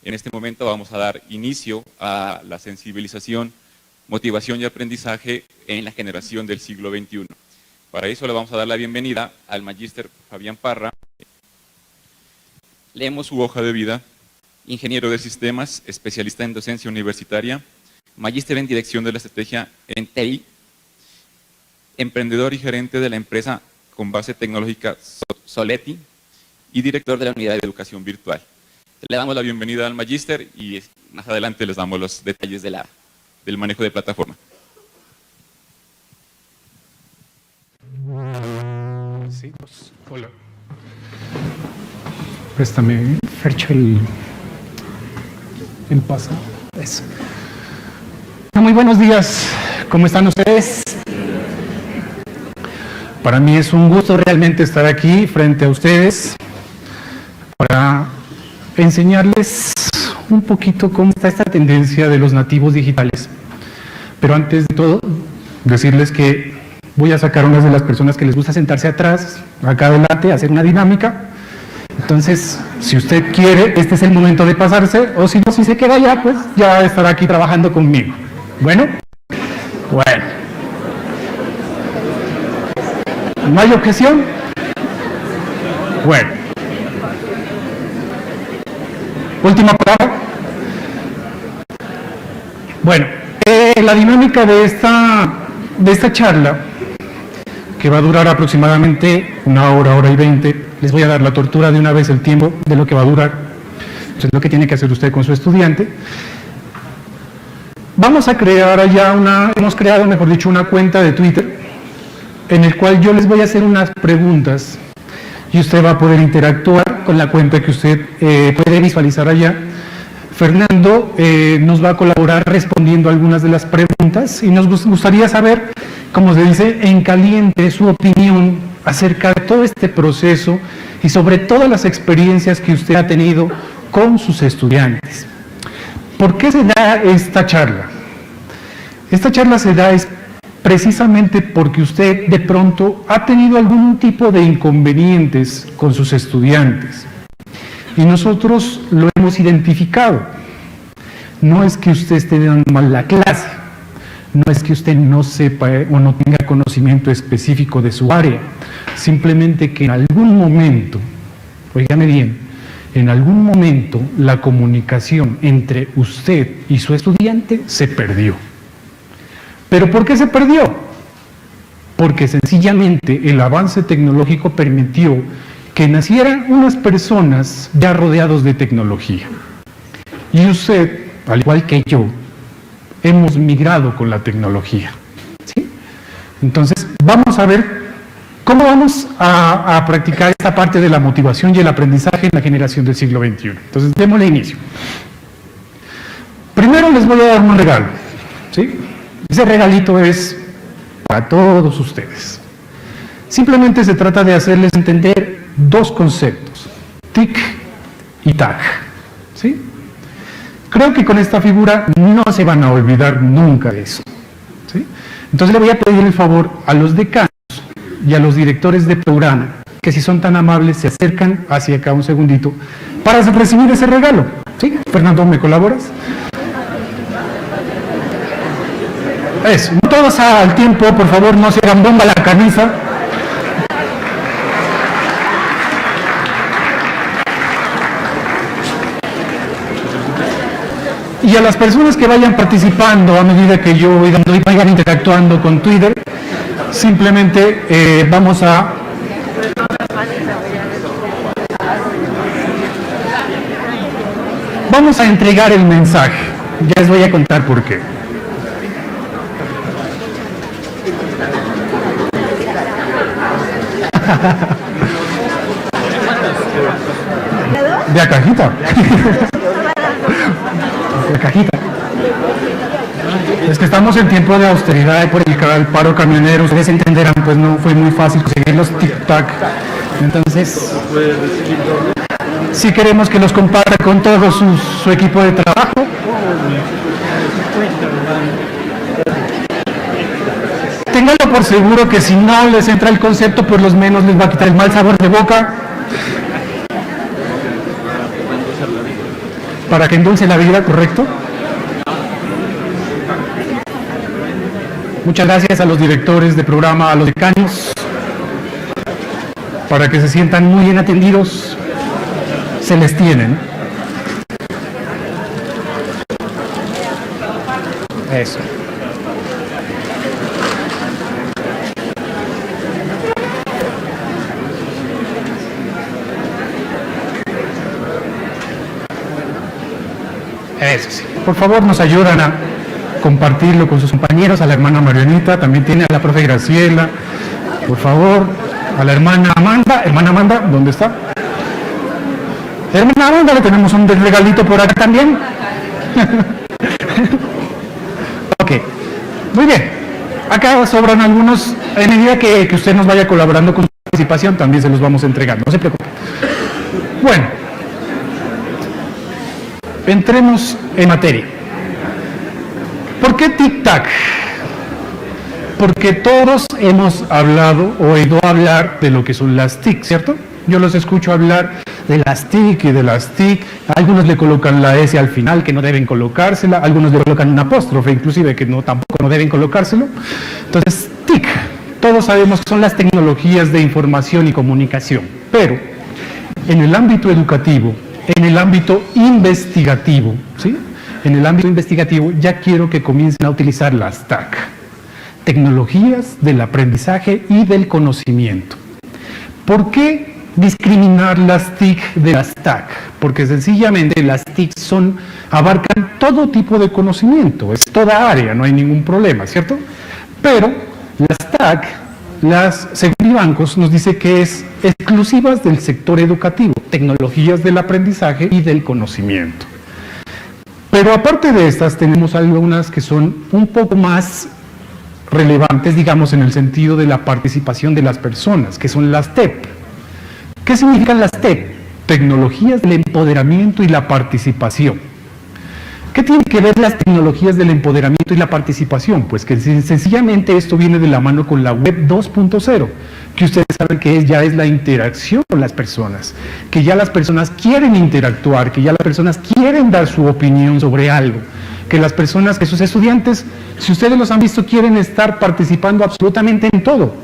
En este momento vamos a dar inicio a la sensibilización, motivación y aprendizaje en la generación del siglo XXI. Para eso le vamos a dar la bienvenida al magíster Fabián Parra. Leemos su hoja de vida: ingeniero de sistemas, especialista en docencia universitaria, magíster en dirección de la estrategia en TI, emprendedor y gerente de la empresa con base tecnológica Soleti y director de la unidad de educación virtual. Le damos la bienvenida al magíster y más adelante les damos los detalles del manejo de plataforma. Sí, pues, hola. Préstame, Fercho, el pase. Eso. Muy buenos días, ¿cómo están ustedes? Para mí es un gusto realmente estar aquí frente a ustedes para enseñarles un poquito cómo está esta tendencia de los nativos digitales. Pero antes de todo, decirles que voy a sacar a unas de las personas que les gusta sentarse atrás, acá adelante, hacer una dinámica. Entonces, si usted quiere, este es el momento de pasarse, o si no, si se queda allá, pues ya estará aquí trabajando conmigo. Bueno. ¿No hay objeción? Bueno. Última palabra. Bueno, la dinámica de esta charla, que va a durar aproximadamente una hora y 20, les voy a dar la tortura de una vez el tiempo de lo que va a durar. Eso es lo que tiene que hacer usted con su estudiante. Vamos a crear hemos creado, mejor dicho, una cuenta de Twitter en el cual yo les voy a hacer unas preguntas y usted va a poder interactuar con la cuenta que usted puede visualizar allá. Fernando nos va a colaborar respondiendo algunas de las preguntas y nos gustaría saber, como se dice, en caliente, su opinión acerca de todo este proceso y sobre todas las experiencias que usted ha tenido con sus estudiantes. ¿Por qué se da esta charla? Esta charla se da precisamente porque usted de pronto ha tenido algún tipo de inconvenientes con sus estudiantes y nosotros lo hemos identificado. No es que usted esté dando mal la clase, no es que usted no sepa o no tenga conocimiento específico de su área, simplemente que en algún momento, óigame bien, en algún momento la comunicación entre usted y su estudiante se perdió. ¿Pero por qué se perdió? Porque sencillamente el avance tecnológico permitió que nacieran unas personas ya rodeados de tecnología. Y usted, al igual que yo, hemos migrado con la tecnología. ¿Sí? Entonces, vamos a ver cómo vamos a practicar esta parte de la motivación y el aprendizaje en la generación del siglo XXI. Entonces, démosle inicio. Primero les voy a dar un regalo. ¿Sí? Ese regalito es para todos ustedes. Simplemente se trata de hacerles entender dos conceptos, TIC y TAC. ¿Sí? Creo que con esta figura no se van a olvidar nunca de eso. ¿Sí? Entonces le voy a pedir el favor a los decanos y a los directores de programa que, si son tan amables, se acercan hacia acá un segundito para recibir ese regalo. ¿Sí? Fernando, ¿me colaboras? Eso, no todos al tiempo, por favor, no se hagan bomba la camisa. Y a las personas que vayan participando a medida que yo vayan interactuando con Twitter, simplemente vamos a entregar el mensaje. Ya les voy a contar por qué. De a cajita. De cajita. Es que estamos en tiempo de austeridad y por el paro camionero, ustedes entenderán, pues no fue muy fácil conseguir los tic-tac. Entonces, si queremos que los comparta con todo su equipo de trabajo. Ténganlo por seguro que si no les entra el concepto, por lo menos les va a quitar el mal sabor de boca. para que endulce la vida, ¿correcto? Muchas gracias a los directores de programa, a los decanos, para que se sientan muy bien atendidos, se les tiene, ¿no? Eso. Eso sí. Por favor, nos ayudan a compartirlo con sus compañeros, a la hermana Marianita, también tiene a la profe Graciela, por favor, a la hermana Amanda. Hermana Amanda, ¿dónde está? Hermana Amanda, le tenemos un regalito por acá también. Ok, muy bien. Acá sobran algunos, en medida que usted nos vaya colaborando con su participación, también se los vamos a entregar, no se preocupe. Bueno, entremos en materia. ¿Por qué tic-tac? Porque todos hemos hablado o oído hablar de lo que son las TIC, ¿cierto? Yo los escucho hablar de las TIC y de las TIC. Algunos le colocan la S al final, que no deben colocársela. Algunos le colocan un apóstrofe, inclusive, que tampoco no deben colocárselo. Entonces, TIC. Todos sabemos que son las tecnologías de información y comunicación. Pero, en el ámbito educativo, en el ámbito investigativo, ¿sí? En el ámbito investigativo ya quiero que comiencen a utilizar las TAC, tecnologías del aprendizaje y del conocimiento. ¿Por qué discriminar las TIC de las TAC? Porque sencillamente las TIC abarcan todo tipo de conocimiento, es toda área, no hay ningún problema, ¿cierto? Pero las TAC, según Bancos, nos dice que es exclusivas del sector educativo, tecnologías del aprendizaje y del conocimiento. Pero aparte de estas, tenemos algunas que son un poco más relevantes, digamos, en el sentido de la participación de las personas, que son las TEP. ¿Qué significan las TEP? Tecnologías del empoderamiento y la participación. ¿Qué tienen que ver las tecnologías del empoderamiento y la participación? Pues que sencillamente esto viene de la mano con la web 2.0, que ustedes saben que ya es la interacción con las personas, que ya las personas quieren interactuar, que ya las personas quieren dar su opinión sobre algo, que las personas, que sus estudiantes, si ustedes los han visto, quieren estar participando absolutamente en todo,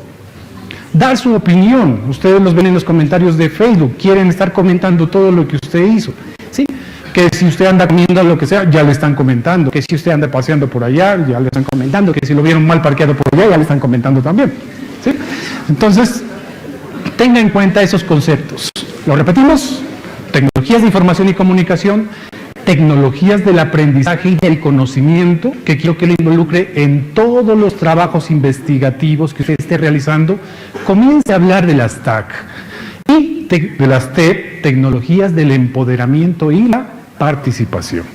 dar su opinión. Ustedes los ven en los comentarios de Facebook, quieren estar comentando todo lo que usted hizo, ¿sí? Que si usted anda comiendo lo que sea, ya le están comentando, que si usted anda paseando por allá, ya le están comentando, que si lo vieron mal parqueado por allá, ya le están comentando también, ¿sí? Entonces, tenga en cuenta esos conceptos. Lo repetimos: tecnologías de información y comunicación, tecnologías del aprendizaje y del conocimiento, que quiero que le involucre en todos los trabajos investigativos que usted esté realizando. Comience a hablar de las TAC y de las TEP, tecnologías del empoderamiento y la participación.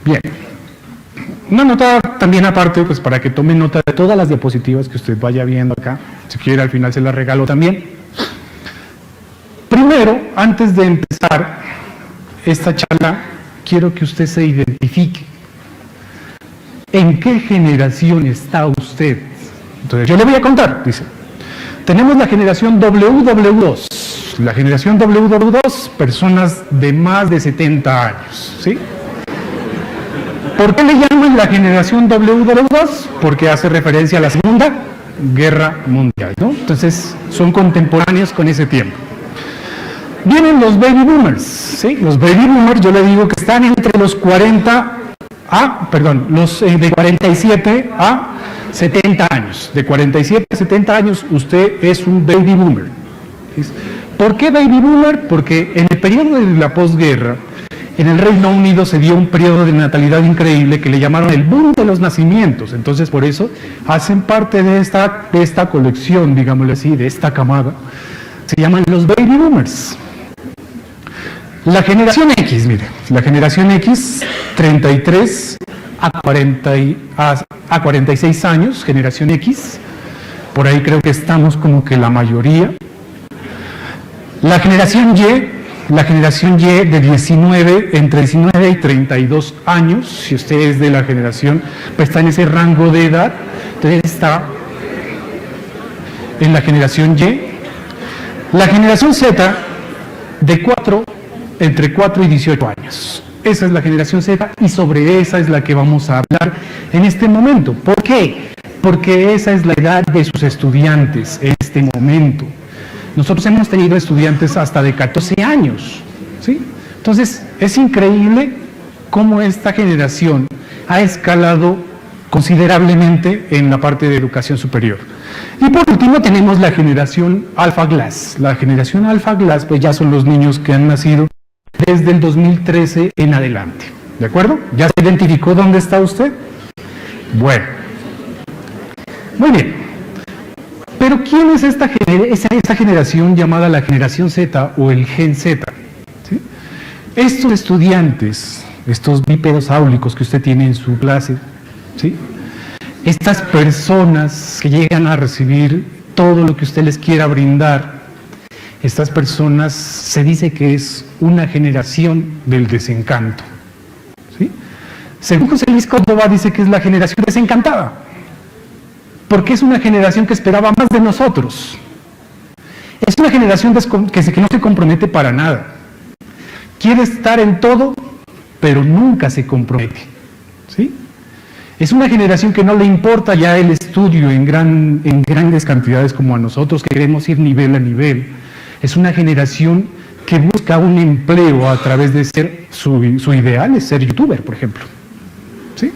Bien, una nota también aparte, pues para que tome nota de todas las diapositivas que usted vaya viendo acá, si quiere al final se las regalo también. Primero, antes de empezar esta charla, quiero que usted se identifique. ¿En qué generación está usted? Entonces yo le voy a contar, dice. Tenemos la generación WW2. La generación WW2, personas de más de 70 años, ¿sí? ¿Por qué le llaman la generación WW2? Porque hace referencia a la Segunda Guerra Mundial, ¿no? Entonces, son contemporáneos con ese tiempo. Vienen los baby boomers, ¿sí? Los baby boomers, yo le digo que están entre los 47 a 70 años. De 47 a 70 años, usted es un baby boomer. ¿Por qué baby boomer? Porque en el periodo de la posguerra, en el Reino Unido se dio un periodo de natalidad increíble que le llamaron el boom de los nacimientos. Entonces, por eso, hacen parte de esta colección, digámoslo así, de esta camada. Se llaman los baby boomers. La generación X, mire, la generación X, 33 a 46 años, generación X, por ahí creo que estamos como que la mayoría. La generación Y de 19, entre 19 y 32 años, si usted es de la generación, pues está en ese rango de edad, entonces está en la generación Y. La generación Z, de 4 entre 4 y 18 años. Esa es la generación Z y sobre esa es la que vamos a hablar en este momento. ¿Por qué? Porque esa es la edad de sus estudiantes en este momento. Nosotros hemos tenido estudiantes hasta de 14 años, ¿sí? Entonces, es increíble cómo esta generación ha escalado considerablemente en la parte de educación superior. Y por último tenemos la generación Alpha Glass. La generación Alpha Glass, pues ya son los niños que han nacido desde el 2013 en adelante. ¿De acuerdo? ¿Ya se identificó dónde está usted? Bueno. Muy bien. Pero ¿quién es esta generación llamada la generación Z o el Gen Z? ¿Sí? Estos estudiantes, estos bípedos áulicos que usted tiene en su clase, ¿sí? Estas personas que llegan a recibir todo lo que usted les quiera brindar, estas personas se dice que es una generación del desencanto, ¿sí? Según José Luis Córdoba dice que es la generación desencantada, porque es una generación que esperaba más de nosotros. Es una generación que no se compromete para nada. Quiere estar en todo, pero nunca se compromete, ¿sí? Es una generación que no le importa ya el estudio en grandes cantidades como a nosotros, que queremos ir nivel a nivel. Es una generación que busca un empleo a través de ser, su ideal es ser youtuber, por ejemplo, ¿sí?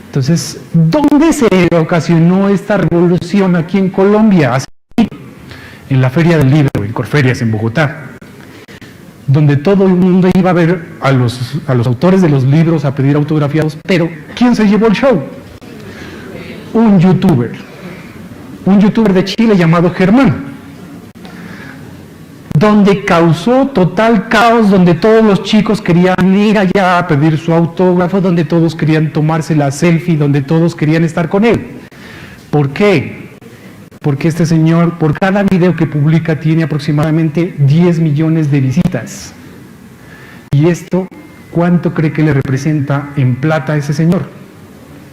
Entonces, ¿dónde se ocasionó esta revolución aquí en Colombia? En la Feria del Libro, en Corferias, en Bogotá, donde todo el mundo iba a ver a los autores de los libros a pedir autografiados, pero ¿quién se llevó el show? Un youtuber de Chile llamado Germán, donde causó total caos, donde todos los chicos querían ir allá a pedir su autógrafo, donde todos querían tomarse la selfie, donde todos querían estar con él. ¿Por qué? Porque este señor, por cada video que publica, tiene aproximadamente 10 millones de visitas. ¿Y esto cuánto cree que le representa en plata a ese señor?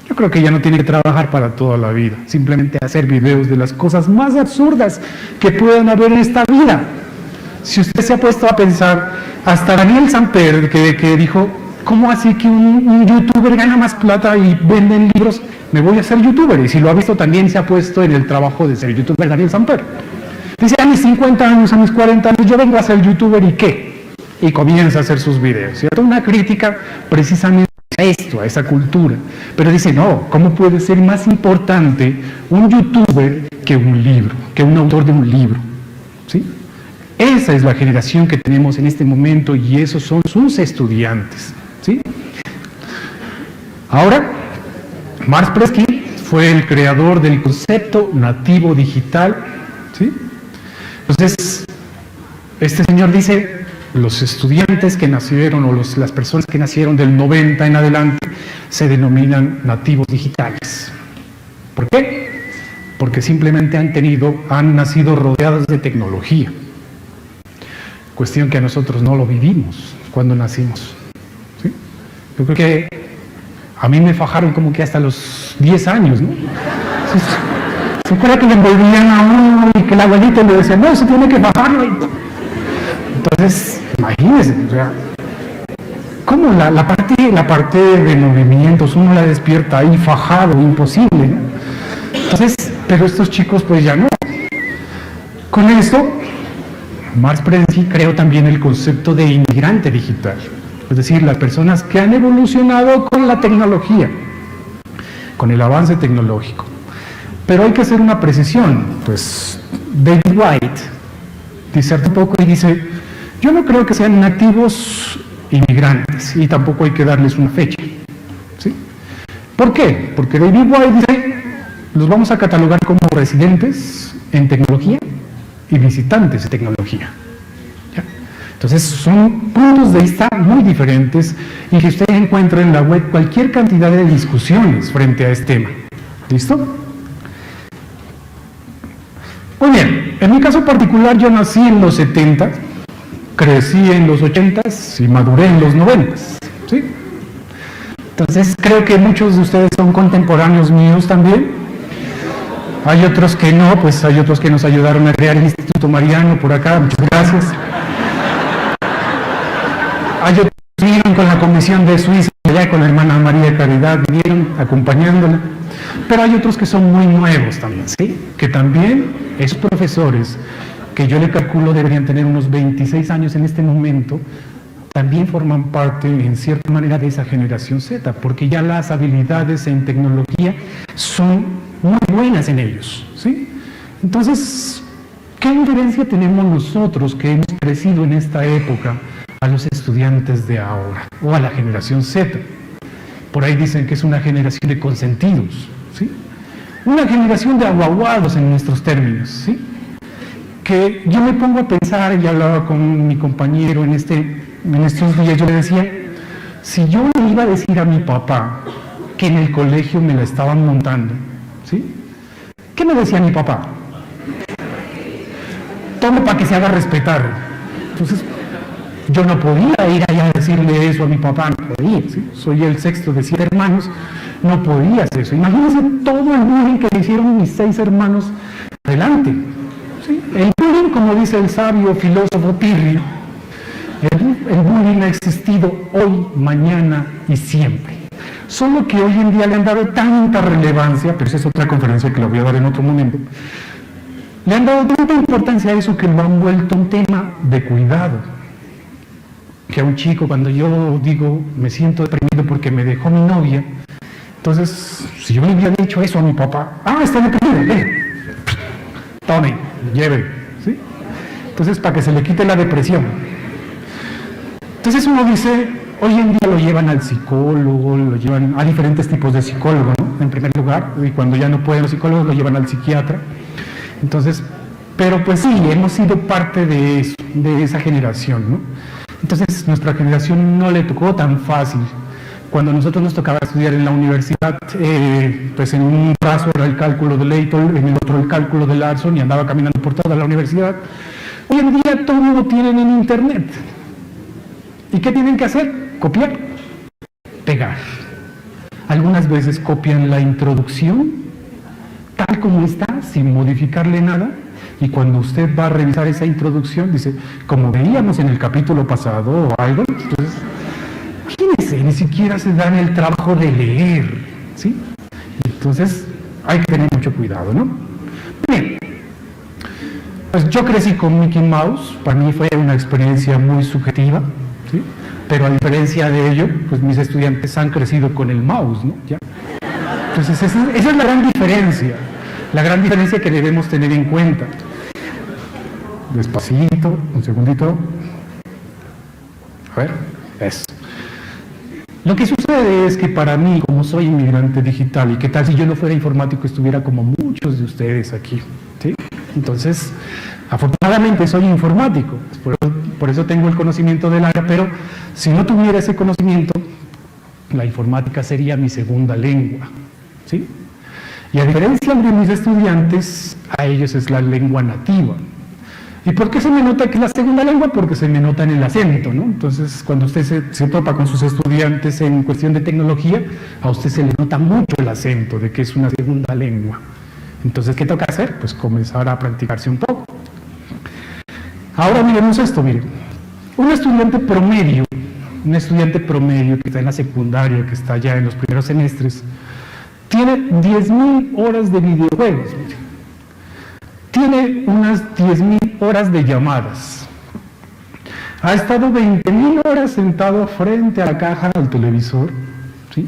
Yo creo que ya no tiene que trabajar para toda la vida, simplemente hacer videos de las cosas más absurdas que puedan haber en esta vida. Si usted se ha puesto a pensar, hasta Daniel Samper, que dijo, ¿cómo así que un youtuber gana más plata y venden libros? Me voy a ser youtuber. Y si lo ha visto, también se ha puesto en el trabajo de ser youtuber Daniel Samper. Dice, a mis 50 años, a mis 40 años, yo vengo a ser youtuber, ¿y qué? Y comienza a hacer sus videos, ¿cierto? Una crítica precisamente a esto, a esa cultura. Pero dice, no, ¿cómo puede ser más importante un youtuber que un libro, que un autor de un libro? ¿Sí? Esa es la generación que tenemos en este momento y esos son sus estudiantes, ¿sí? Ahora, Marc Prensky fue el creador del concepto nativo digital, ¿sí? Entonces, este señor dice, los estudiantes que nacieron o las personas que nacieron del 90 en adelante se denominan nativos digitales. ¿Por qué? Porque simplemente han nacido rodeados de tecnología. Cuestión que a nosotros no lo vivimos cuando nacimos, ¿sí? Yo creo que a mí me fajaron como que hasta los 10 años, ¿no? ¿Se acuerda que le envolvían a uno y que el abuelito le decía, no, se tiene que fajarlo? Entonces, imagínense, o sea, ¿cómo la parte de movimientos uno la despierta ahí fajado, imposible, ¿no? Entonces, pero estos chicos pues ya no. Con esto, Marc Prensky creó también el concepto de inmigrante digital, es decir, las personas que han evolucionado con la tecnología, con el avance tecnológico. Pero hay que hacer una precisión, pues David White diserta un poco y dice, yo no creo que sean nativos inmigrantes y tampoco hay que darles una fecha, ¿sí? ¿Por qué? Porque David White dice, los vamos a catalogar como residentes en tecnología y visitantes de tecnología. ¿Ya? Entonces son puntos de vista muy diferentes y que usted encuentra en la web cualquier cantidad de discusiones frente a este tema. ¿Listo? Muy bien, en mi caso particular yo nací en los 70, crecí en los 80 y maduré en los 90, ¿sí? Entonces creo que muchos de ustedes son contemporáneos míos también. Hay otros que no, pues hay otros que nos ayudaron a crear el Instituto Mariano por acá, muchas gracias. Vinieron con la comisión de Suiza, allá con la hermana María Caridad, vinieron acompañándola. Pero hay otros que son muy nuevos también, ¿sí? Que también esos profesores, que yo le calculo deberían tener unos 26 años en este momento, también forman parte, en cierta manera, de esa generación Z, porque ya las habilidades en tecnología son muy buenas en ellos, ¿sí? Entonces, ¿qué diferencia tenemos nosotros que hemos crecido en esta época a los estudiantes de ahora, o a la generación Z? Por ahí dicen que es una generación de consentidos, ¿sí? Una generación de aguaguados en nuestros términos, ¿sí? Que yo me pongo a pensar, y hablaba con mi compañero en estos días, yo le decía, si yo le iba a decir a mi papá que en el colegio me la estaban montando, ¿sí? ¿Qué me decía mi papá? Tome para que se haga respetar. Entonces, yo no podía ir allá a decirle eso a mi papá, no podía, ¿sí? Soy el sexto de 7 hermanos, no podía hacer eso. Imagínense todo el bullying que le hicieron mis 6 hermanos adelante, ¿sí? El bullying, como dice el sabio filósofo Pirri, el bullying ha existido hoy, mañana y siempre. Solo que hoy en día le han dado tanta relevancia, pero esa es otra conferencia que la voy a dar en otro momento, le han dado tanta importancia a eso que lo han vuelto un tema de cuidado. Que a un chico, cuando yo digo, me siento deprimido porque me dejó mi novia, entonces, si yo le hubiera dicho eso a mi papá, está deprimido, tome, lleve, ¿sí? Entonces, para que se le quite la depresión. Entonces uno dice, hoy en día lo llevan al psicólogo, lo llevan a diferentes tipos de psicólogos, ¿no? En primer lugar, y cuando ya no pueden los psicólogos, lo llevan al psiquiatra. Entonces, pero pues sí, hemos sido parte de eso, de esa generación, ¿no? Entonces, nuestra generación no le tocó tan fácil. Cuando a nosotros nos tocaba estudiar en la universidad, pues en un brazo era el cálculo de Leighton, en el otro el cálculo de Larson, y andaba caminando por toda la universidad. Hoy en día todo lo tienen en internet. ¿Y qué tienen que hacer? Copiar, pegar. Algunas veces copian la introducción, tal como está, sin modificarle nada. Y cuando usted va a revisar esa introducción, dice, como veíamos en el capítulo pasado o algo, entonces, imagínense, ni siquiera se dan el trabajo de leer, ¿sí? Entonces, hay que tener mucho cuidado, ¿no? Bien, pues yo crecí con Mickey Mouse, para mí fue una experiencia muy subjetiva, ¿sí? Pero a diferencia de ello, pues mis estudiantes han crecido con el mouse, ¿no? ¿Ya? Entonces, esa es la gran diferencia que debemos tener en cuenta. Despacito, un segundito. A ver, eso. Lo que sucede es que para mí, como soy inmigrante digital, y qué tal si yo no fuera informático, estuviera como muchos de ustedes aquí, ¿sí? Entonces, afortunadamente soy informático, por eso tengo el conocimiento del área, pero si no tuviera ese conocimiento, la informática sería mi segunda lengua, ¿sí? Y a diferencia de mis estudiantes, a ellos es la lengua nativa. ¿Y por qué se me nota que es la segunda lengua? Porque se me nota en el acento, ¿no? Entonces, cuando usted se topa con sus estudiantes en cuestión de tecnología, a usted se le nota mucho el acento de que es una segunda lengua. Entonces, ¿qué toca hacer? Pues comenzar a practicarse un poco. Ahora miremos esto, miren. Un estudiante promedio que está en la secundaria, que está ya en los primeros semestres, tiene 10.000 horas de videojuegos, tiene unas 10.000 horas de llamadas, ha estado 20.000 horas sentado frente a la caja del televisor, ¿sí?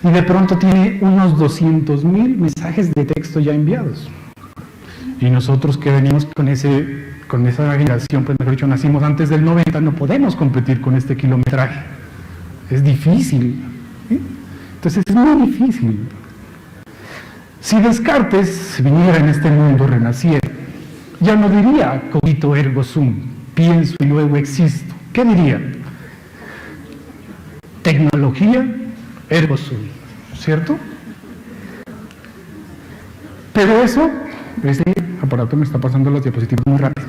Y de pronto tiene unos 200.000 mensajes de texto ya enviados. Y nosotros que venimos con esa generación, pues mejor dicho, nacimos antes del 90, no podemos competir con este kilometraje. Es difícil, ¿sí? Entonces es muy difícil. Si Descartes viniera en este mundo, renaciera, ya no diría cogito ergo sum, pienso y luego existo. ¿Qué diría? Tecnología ergo sum, ¿cierto? Pero eso, este aparato me está pasando las diapositivas muy rápido.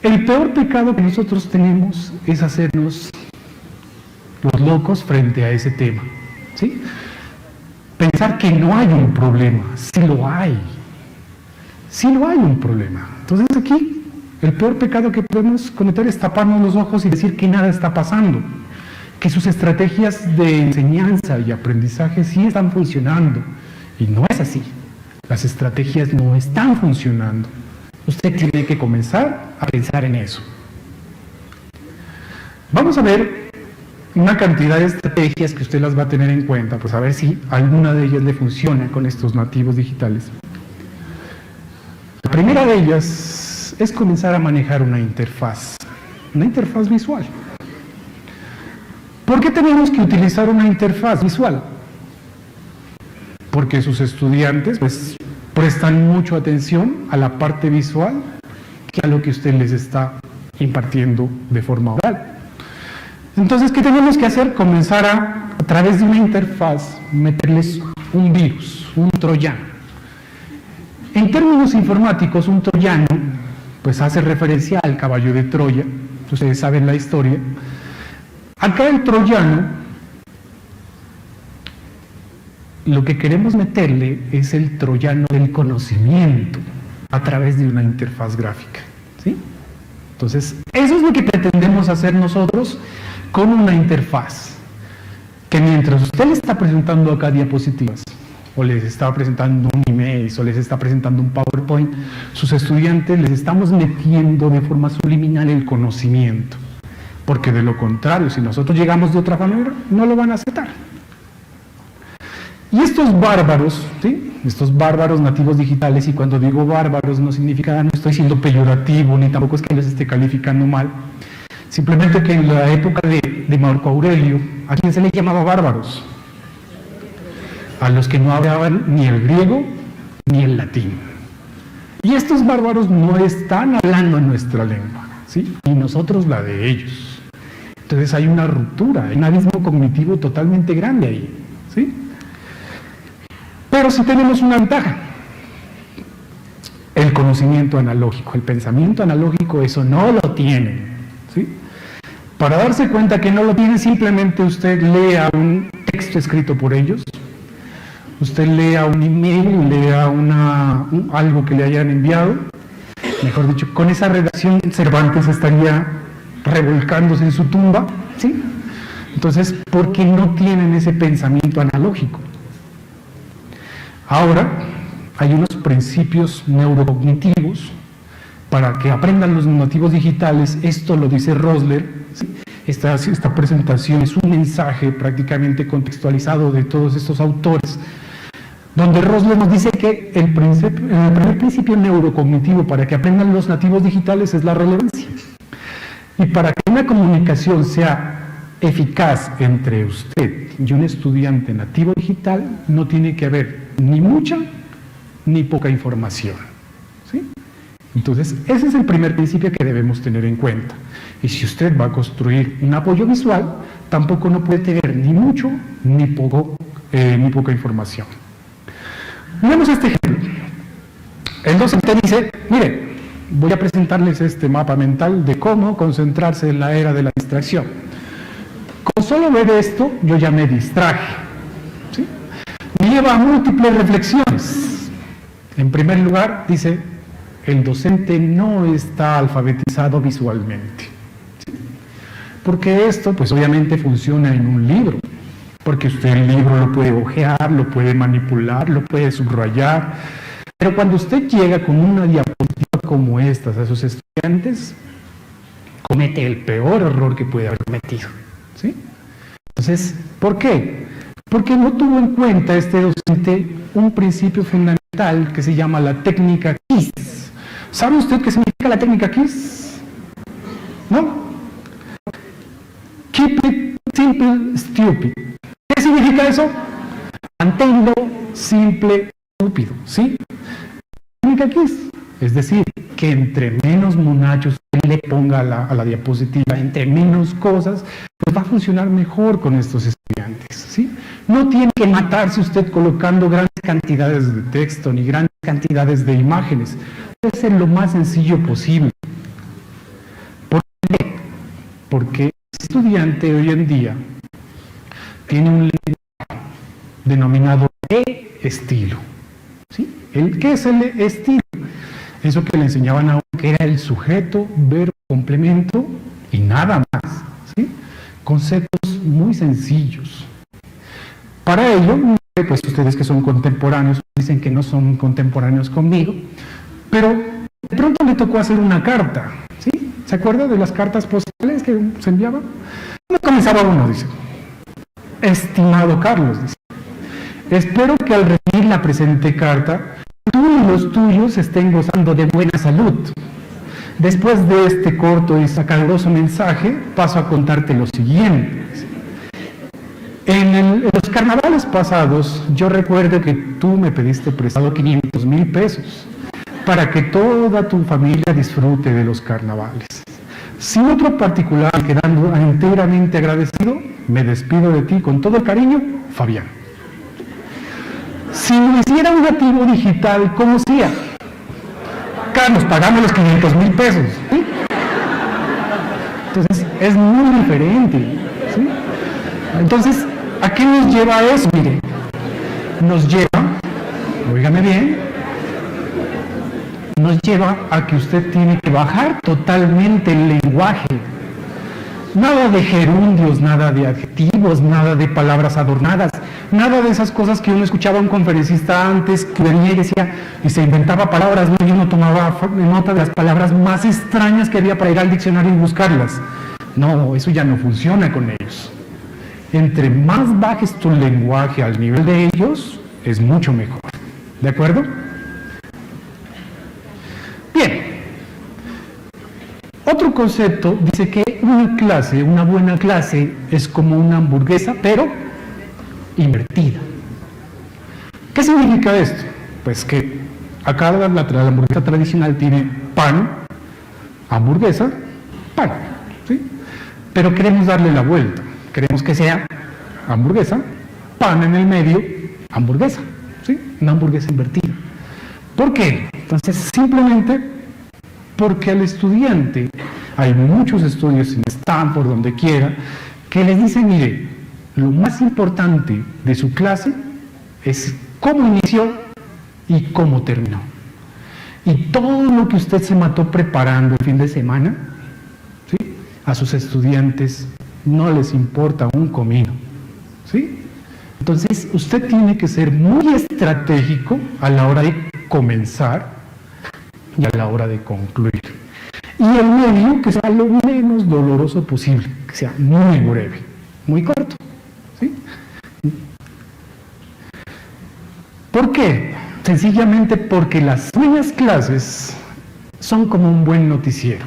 El peor pecado que nosotros tenemos es hacernos los locos frente a ese tema, ¿sí? Pensar que no hay un problema, sí lo hay un problema. Entonces aquí El peor pecado que podemos cometer es taparnos los ojos y decir que nada está pasando, que sus estrategias de enseñanza y aprendizaje sí están funcionando. Y no es así. Las estrategias no están funcionando. Usted tiene que comenzar a pensar en eso. Vamos a ver una cantidad de estrategias que usted las va a tener en cuenta, pues a ver si alguna de ellas le funciona con estos nativos digitales. La primera de ellas es comenzar a manejar una interfaz visual. ¿Por qué tenemos que utilizar una interfaz visual? Porque sus estudiantes pues prestan mucha atención a la parte visual que a lo que usted les está impartiendo de forma oral. Entonces, ¿qué tenemos que hacer? Comenzar a través de una interfaz, meterles un virus, un troyano. En términos informáticos, un troyano, pues hace referencia al caballo de Troya. Ustedes saben la historia. Acá el troyano, lo que queremos meterle es el troyano del conocimiento a través de una interfaz gráfica, ¿sí? Entonces, eso es lo que pretendemos hacer nosotros con una interfaz, que mientras usted le está presentando acá diapositivas, o les está presentando un email, o les está presentando un PowerPoint, sus estudiantes les estamos metiendo de forma subliminal el conocimiento, porque de lo contrario, si nosotros llegamos de otra manera, no lo van a aceptar. Y estos bárbaros, ¿sí? Estos bárbaros nativos digitales, y cuando digo bárbaros no significa, no estoy siendo peyorativo, ni tampoco es que los esté calificando mal, simplemente que en la época de Marco Aurelio, ¿a quién se les llamaba bárbaros? A los que no hablaban ni el griego ni el latín. Y estos bárbaros no están hablando en nuestra lengua, ¿sí? Y nosotros la de ellos. Entonces hay una ruptura, hay un abismo cognitivo totalmente grande ahí, ¿sí? Pero sí tenemos una ventaja. El conocimiento analógico, el pensamiento analógico, eso no lo tienen, ¿sí? Para darse cuenta que no lo tienen, simplemente usted lea un texto escrito por ellos, usted lea un email, lea algo que le hayan enviado, mejor dicho, con esa redacción Cervantes estaría revolcándose en su tumba, ¿sí? Entonces, porque no tienen ese pensamiento analógico. Ahora, hay unos principios neurocognitivos para que aprendan los nativos digitales. Esto lo dice Rosler, ¿sí? Esta presentación es un mensaje prácticamente contextualizado de todos estos autores, donde Rosler nos dice que el primer principio neurocognitivo para que aprendan los nativos digitales es la relevancia. Y para que una comunicación sea eficaz entre usted y un estudiante nativo digital, no tiene que haber ni mucha ni poca información, ¿sí? Entonces, ese es el primer principio que debemos tener en cuenta. Y si usted va a construir un apoyo visual, tampoco no puede tener ni mucho ni poca información. Veamos este ejemplo. El docente dice, mire, voy a presentarles este mapa mental de cómo concentrarse en la era de la distracción. Con solo ver esto, yo ya me distraje, ¿sí? Me lleva a múltiples reflexiones. En primer lugar, dice, el docente no está alfabetizado visualmente, ¿sí? Porque esto, pues obviamente funciona en un libro, porque usted el libro lo puede hojear, lo puede manipular, lo puede subrayar, pero cuando usted llega con una diapositiva como estas a sus estudiantes, comete el peor error que puede haber cometido, ¿sí? Entonces, ¿por qué? Porque no tuvo en cuenta este docente un principio fundamental que se llama la técnica KISS. ¿Sabe usted qué significa la técnica KISS? ¿No? Keep it simple, stupid. ¿Qué significa eso? Manténlo simple, estúpido, ¿sí? Técnica KISS. Es decir, que entre menos monachos le ponga a la diapositiva, entre menos cosas, pues va a funcionar mejor con estos estudiantes, ¿sí? No tiene que matarse usted colocando grandes cantidades de texto ni grandes cantidades de imágenes. Debe ser lo más sencillo posible. ¿Por qué? Porque el estudiante hoy en día tiene un lenguaje denominado estilo, ¿sí? ¿Qué es el estilo? eso que le enseñaban a uno, que era el sujeto, verbo, complemento y nada más, ¿sí? Conceptos muy sencillos. Para ello, pues ustedes que son contemporáneos, dicen que no son contemporáneos conmigo, pero de pronto le tocó hacer una carta, ¿sí? ¿Se acuerda de las cartas postales que se enviaban? ¿Cómo comenzaba uno? Dice, estimado Carlos, dice, espero que al recibir la presente carta, tú y los tuyos estén gozando de buena salud. Después de este corto y sacaloso mensaje, paso a contarte lo siguiente. En los carnavales pasados, yo recuerdo que tú me pediste prestado 500,000 pesos para que toda tu familia disfrute de los carnavales. Sin otro particular, quedando enteramente agradecido, me despido de ti con todo el cariño, Fabián. Si me hiciera un nativo digital, ¿cómo sería? Carlos, pagame los 500,000 pesos. ¿Sí? Entonces, es muy diferente. ¿Sí? Entonces, ¿a qué nos lleva eso? Mire, nos lleva, óigame bien, nos lleva a que usted tiene que bajar totalmente el lenguaje. Nada de gerundios, nada de adjetivos, nada de palabras adornadas, nada de esas cosas que uno escuchaba a un conferencista antes que venía y decía, y se inventaba palabras, ¿no? Y uno tomaba nota de las palabras más extrañas que había para ir al diccionario y buscarlas. No, eso ya no funciona con ellos. Entre más bajes tu lenguaje al nivel de ellos, es mucho mejor. ¿De acuerdo? Bien. Otro concepto dice que una clase, una buena clase, es como una hamburguesa, pero invertida. ¿Qué significa esto? Pues que acá la hamburguesa tradicional tiene pan, hamburguesa, pan, ¿sí? Pero queremos darle la vuelta. Queremos que sea hamburguesa, pan en el medio, hamburguesa, ¿sí? Una hamburguesa invertida. ¿Por qué? Entonces, simplemente porque al estudiante, hay muchos estudios en Stanford, donde quiera, que les dicen, mire, lo más importante de su clase es cómo inició y cómo terminó. Y todo lo que usted se mató preparando el fin de semana, ¿sí? A sus estudiantes no les importa un comino, ¿sí? Entonces, usted tiene que ser muy estratégico a la hora de comenzar y a la hora de concluir. Y el medio que sea lo menos doloroso posible, que sea muy breve, muy corto, ¿sí? ¿Por qué? Sencillamente porque las buenas clases son como un buen noticiero.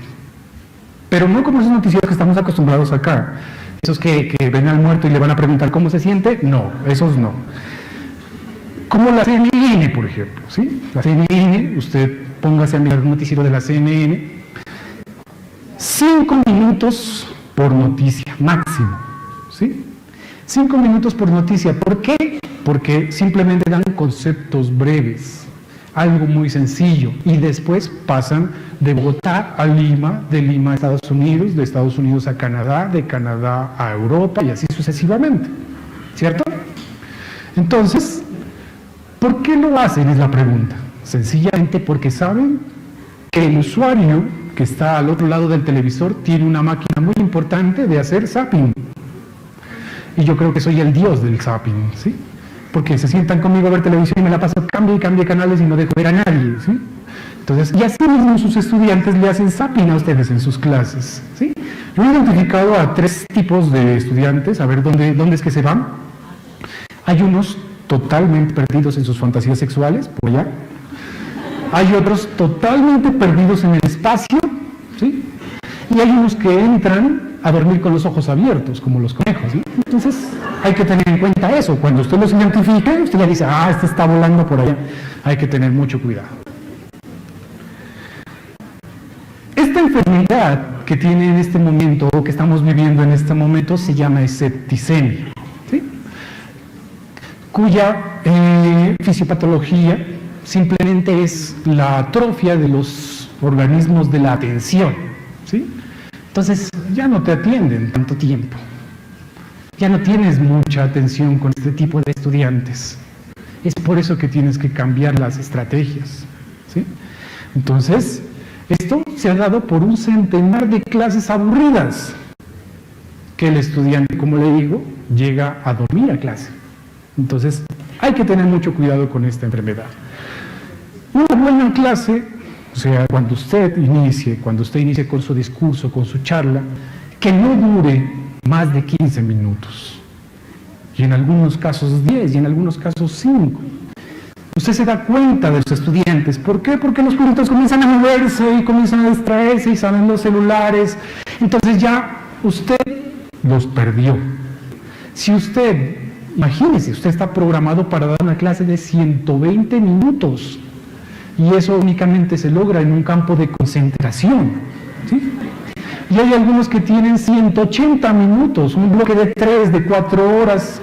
Pero no como esos noticieros que estamos acostumbrados acá. Esos que ven al muerto y le van a preguntar cómo se siente. No, esos no. Como la CNN, por ejemplo, ¿sí? La CNN, usted póngase a mirar el noticiero de la CNN. 5 minutos por noticia, máximo, ¿sí? 5 minutos por noticia. ¿Por qué? Porque simplemente dan conceptos breves, algo muy sencillo, y después pasan de Bogotá a Lima, de Lima a Estados Unidos, de Estados Unidos a Canadá, de Canadá a Europa, y así sucesivamente, ¿cierto? Entonces, ¿por qué lo hacen? Es la pregunta. Sencillamente porque saben que el usuario que está al otro lado del televisor tiene una máquina muy importante de hacer zapping. Y yo creo que soy el dios del zapping, ¿sí? Porque se sientan conmigo a ver televisión y me la paso cambie y cambie canales y no dejo ver a nadie, ¿sí? Entonces, y así mismo sus estudiantes le hacen zapping a ustedes en sus clases, ¿sí? Yo he identificado a 3 tipos de estudiantes, a ver dónde es que se van. Hay unos totalmente perdidos en sus fantasías sexuales, por allá. Hay otros totalmente perdidos en el espacio, ¿sí? Y hay unos que entran a dormir con los ojos abiertos, como los conejos, ¿sí? Entonces, hay que tener en cuenta eso. Cuando usted los identifica, usted ya dice, ah, este está volando por allá. Hay que tener mucho cuidado. Esta enfermedad que tiene en este momento, o que estamos viviendo en este momento, se llama septicemia, ¿sí? Cuya fisiopatología simplemente es la atrofia de los organismos de la atención, ¿sí? Entonces, ya no te atienden tanto tiempo. Ya no tienes mucha atención con este tipo de estudiantes. Es por eso que tienes que cambiar las estrategias, ¿sí? Entonces, esto se ha dado por un centenar de clases aburridas, que el estudiante, como le digo, llega a dormir a clase. Entonces, hay que tener mucho cuidado con esta enfermedad. Una buena clase, o sea, cuando usted inicie con su discurso, con su charla, que no dure más de 15 minutos. Y en algunos casos 10, y en algunos casos 5. Usted se da cuenta de los estudiantes. ¿Por qué? Porque los curritos comienzan a moverse y comienzan a distraerse y salen los celulares. Entonces ya usted los perdió. Si usted, imagínese, usted está programado para dar una clase de 120 minutos y eso únicamente se logra en un campo de concentración, ¿sí? Y hay algunos que tienen 180 minutos, un bloque de 3, de 4 horas.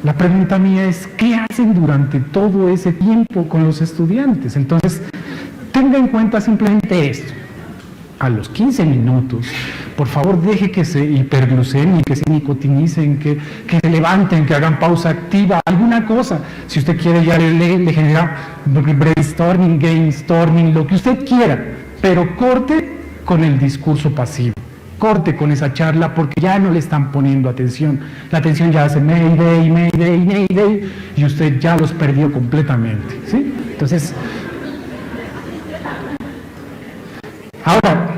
La pregunta mía es, ¿qué hacen durante todo ese tiempo con los estudiantes? Entonces, tenga en cuenta simplemente esto. A los 15 minutos, por favor, deje que se hiperglucemien, que se nicotinicen, que se levanten, que hagan pausa activa, alguna cosa. Si usted quiere, ya le genera brainstorming, gamestorming, lo que usted quiera, pero corte con el discurso pasivo. Corte con esa charla porque ya no le están poniendo atención. La atención ya hace Mayday, Mayday, Mayday, y usted ya los perdió completamente, ¿sí? Entonces, ahora,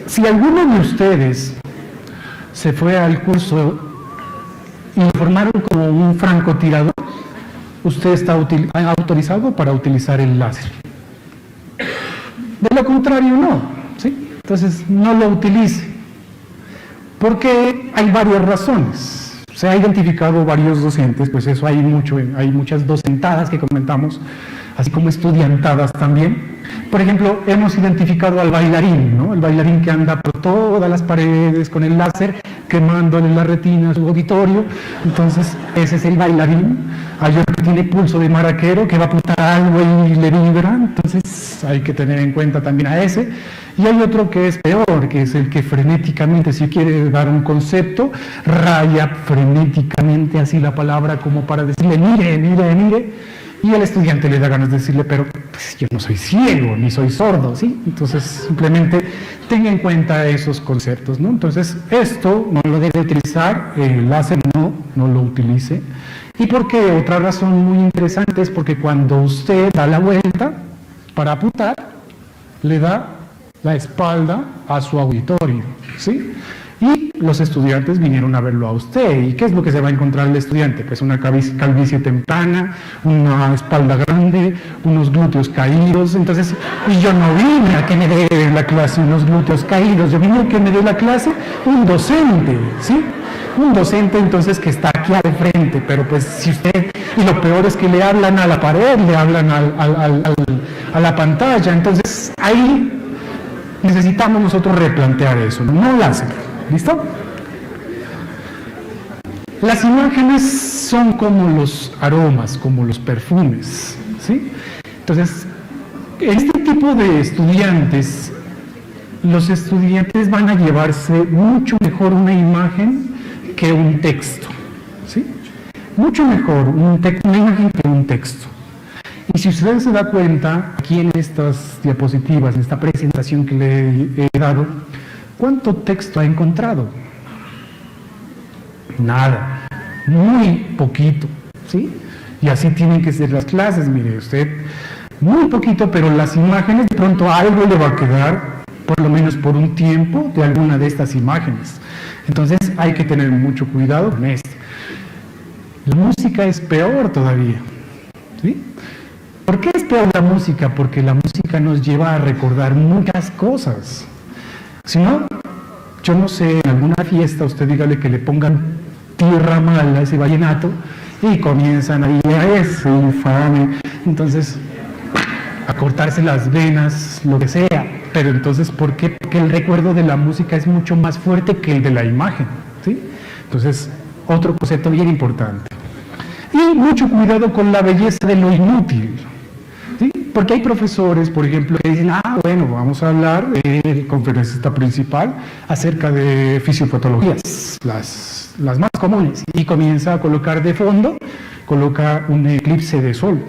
si alguno de ustedes se fue al curso y lo formaron como un francotirador, usted está autorizado para utilizar el láser. De lo contrario, no, ¿sí? Entonces, no lo utilice, porque hay varias razones. Se ha identificado varios docentes, pues eso hay muchas docentadas que comentamos, así como estudiantadas también. Por ejemplo, hemos identificado al bailarín, ¿no? El bailarín que anda por todas las paredes con el láser, quemándole la retina a su auditorio. Entonces, ese es el bailarín. Hay otro que tiene pulso de maraquero, que va a apuntar algo y le vibra. Entonces, hay que tener en cuenta también a ese. Y hay otro que es peor, que es el que frenéticamente, si quiere dar un concepto, raya frenéticamente así la palabra como para decirle, mire, mire, mire. Y el estudiante le da ganas de decirle, pero pues, yo no soy ciego, ni soy sordo, ¿sí? Entonces, simplemente tenga en cuenta esos conceptos, ¿no? Entonces, esto no lo debe utilizar, el láser no lo utilice. ¿Y por qué? Otra razón muy interesante es porque cuando usted da la vuelta para apuntar, le da la espalda a su auditorio, ¿sí? Y los estudiantes vinieron a verlo a usted. ¿Y qué es lo que se va a encontrar el estudiante? Pues una calvicie temprana, una espalda grande, unos glúteos caídos. Entonces, y yo no vine a que me dé la clase unos glúteos caídos, yo vine a que me dé la clase un docente, ¿sí? Un docente entonces que está aquí al frente, pero pues si usted, y lo peor es que le hablan a la pared, le hablan a la pantalla, entonces ahí necesitamos nosotros replantear eso, no láser. ¿Listo? Las imágenes son como los aromas, como los perfumes, ¿sí? Entonces, este tipo de estudiantes, los estudiantes van a llevarse mucho mejor una imagen que un texto, ¿sí? Mucho mejor una imagen que un texto. Y si usted se da cuenta, aquí en estas diapositivas, en esta presentación que le he dado, ¿cuánto texto ha encontrado? Nada, muy poquito, ¿sí? Y así tienen que ser las clases, mire usted, muy poquito, pero las imágenes, de pronto algo le va a quedar, por lo menos por un tiempo, de alguna de estas imágenes. Entonces hay que tener mucho cuidado con esto. La música es peor todavía, ¿sí? ¿Por qué es peor la música? Porque la música nos lleva a recordar muchas cosas. Si no, yo no sé, en alguna fiesta usted dígale que le pongan tierra mala a ese vallenato y comienzan ahí a ese infame, entonces a cortarse las venas, lo que sea. Pero entonces, ¿por qué? Porque el recuerdo de la música es mucho más fuerte que el de la imagen, ¿sí? Entonces, otro concepto bien importante. Y mucho cuidado con la belleza de lo inútil, ¿sí? Porque hay profesores, por ejemplo, que dicen, bueno, vamos a hablar, el conferencista principal, acerca de fisiopatologías, las más comunes, y comienza a colocar de fondo, coloca un eclipse de sol,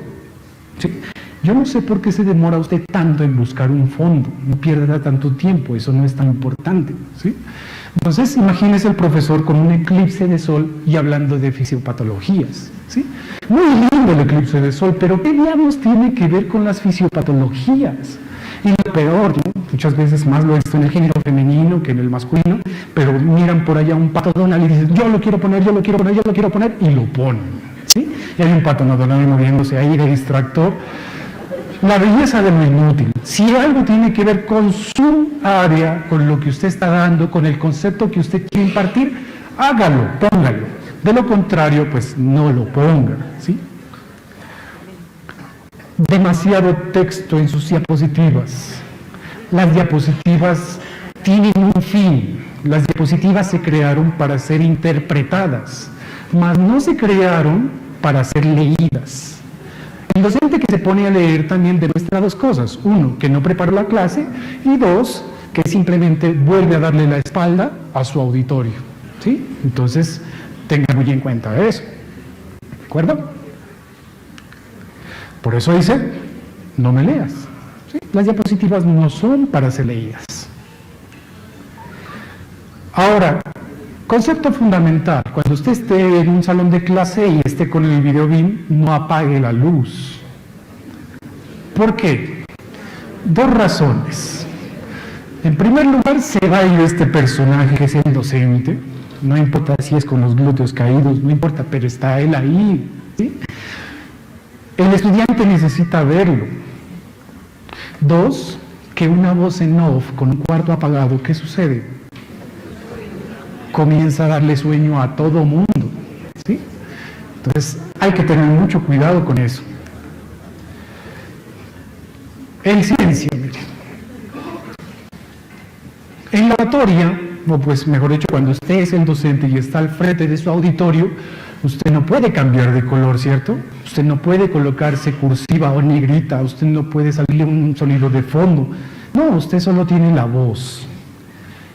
¿sí? Yo no sé por qué se demora usted tanto en buscar un fondo, no pierda tanto tiempo, eso no es tan importante, ¿sí? Entonces, imagínese el profesor con un eclipse de sol y hablando de fisiopatologías, ¿sí? Muy lindo el eclipse de sol, pero ¿qué diablos tiene que ver con las fisiopatologías? Y lo peor, ¿no? Muchas veces más lo he visto en el género femenino que en el masculino, pero miran por allá un pato Donald y dicen, yo lo quiero poner, yo lo quiero poner, yo lo quiero poner, y lo ponen, ¿sí? Y hay un pato Donald moviéndose ahí de distractor. La belleza de lo inútil. Si algo tiene que ver con su área, con lo que usted está dando, con el concepto que usted quiere impartir, hágalo, póngalo. De lo contrario, pues no lo ponga, ¿sí? Demasiado texto en sus diapositivas. Las diapositivas tienen un fin. Las diapositivas se crearon para ser interpretadas, mas no se crearon para ser leídas. El docente que se pone a leer también demuestra dos cosas. Uno, que no preparó la clase, y dos, que simplemente vuelve a darle la espalda a su auditorio, ¿sí? Entonces, tenga muy en cuenta eso. ¿De acuerdo? Por eso dice, no me leas, ¿sí? Las diapositivas no son para ser leídas. Ahora, concepto fundamental, cuando usted esté en un salón de clase y esté con el video BIM, no apague la luz. ¿Por qué? Dos razones. En primer lugar, se va a ir este personaje que es el docente, no importa si es con los glúteos caídos, no importa, pero está él ahí, ¿sí? El estudiante necesita verlo. Dos, que una voz en off con un cuarto apagado, ¿qué sucede? Comienza a darle sueño a todo mundo, ¿sí? Entonces hay que tener mucho cuidado con eso. El silencio, mire. En la oratoria, o pues mejor dicho, cuando usted es el docente y está al frente de su auditorio, usted no puede cambiar de color, ¿cierto? Usted no puede colocarse cursiva o negrita, usted no puede salirle un sonido de fondo. No, usted solo tiene la voz.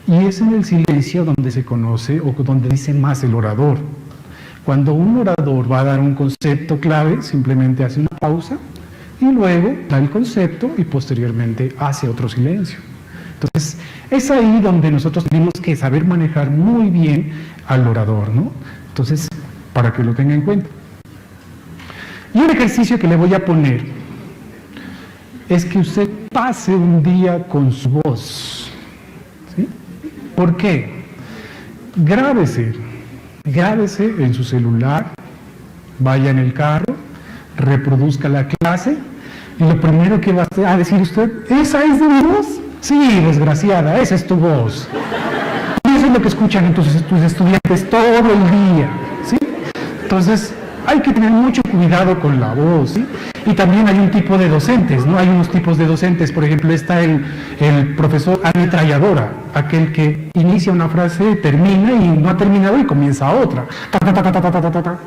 Y es en el silencio donde se conoce o donde dice más el orador. Cuando un orador va a dar un concepto clave, simplemente hace una pausa y luego da el concepto y posteriormente hace otro silencio. Entonces, es ahí donde nosotros tenemos que saber manejar muy bien al orador, ¿no? Entonces, para que lo tenga en cuenta. Y un ejercicio que le voy a poner es que usted pase un día con su voz, ¿sí? ¿Por qué? Grábese en su celular, vaya en el carro, reproduzca la clase y lo primero que va a decir usted, ¿esa es de mi voz? Sí, desgraciada, esa es tu voz. Y eso es lo que escuchan entonces tus estudiantes todo el día, ¿sí? Entonces, hay que tener mucho cuidado con la voz, ¿sí? Y también hay un tipo de docentes, ¿no? Hay unos tipos de docentes, por ejemplo, está el profesor ametralladora, aquel que inicia una frase, termina y no ha terminado y comienza otra. Ta, ta, ta, ta, ta, ta, ta, ta.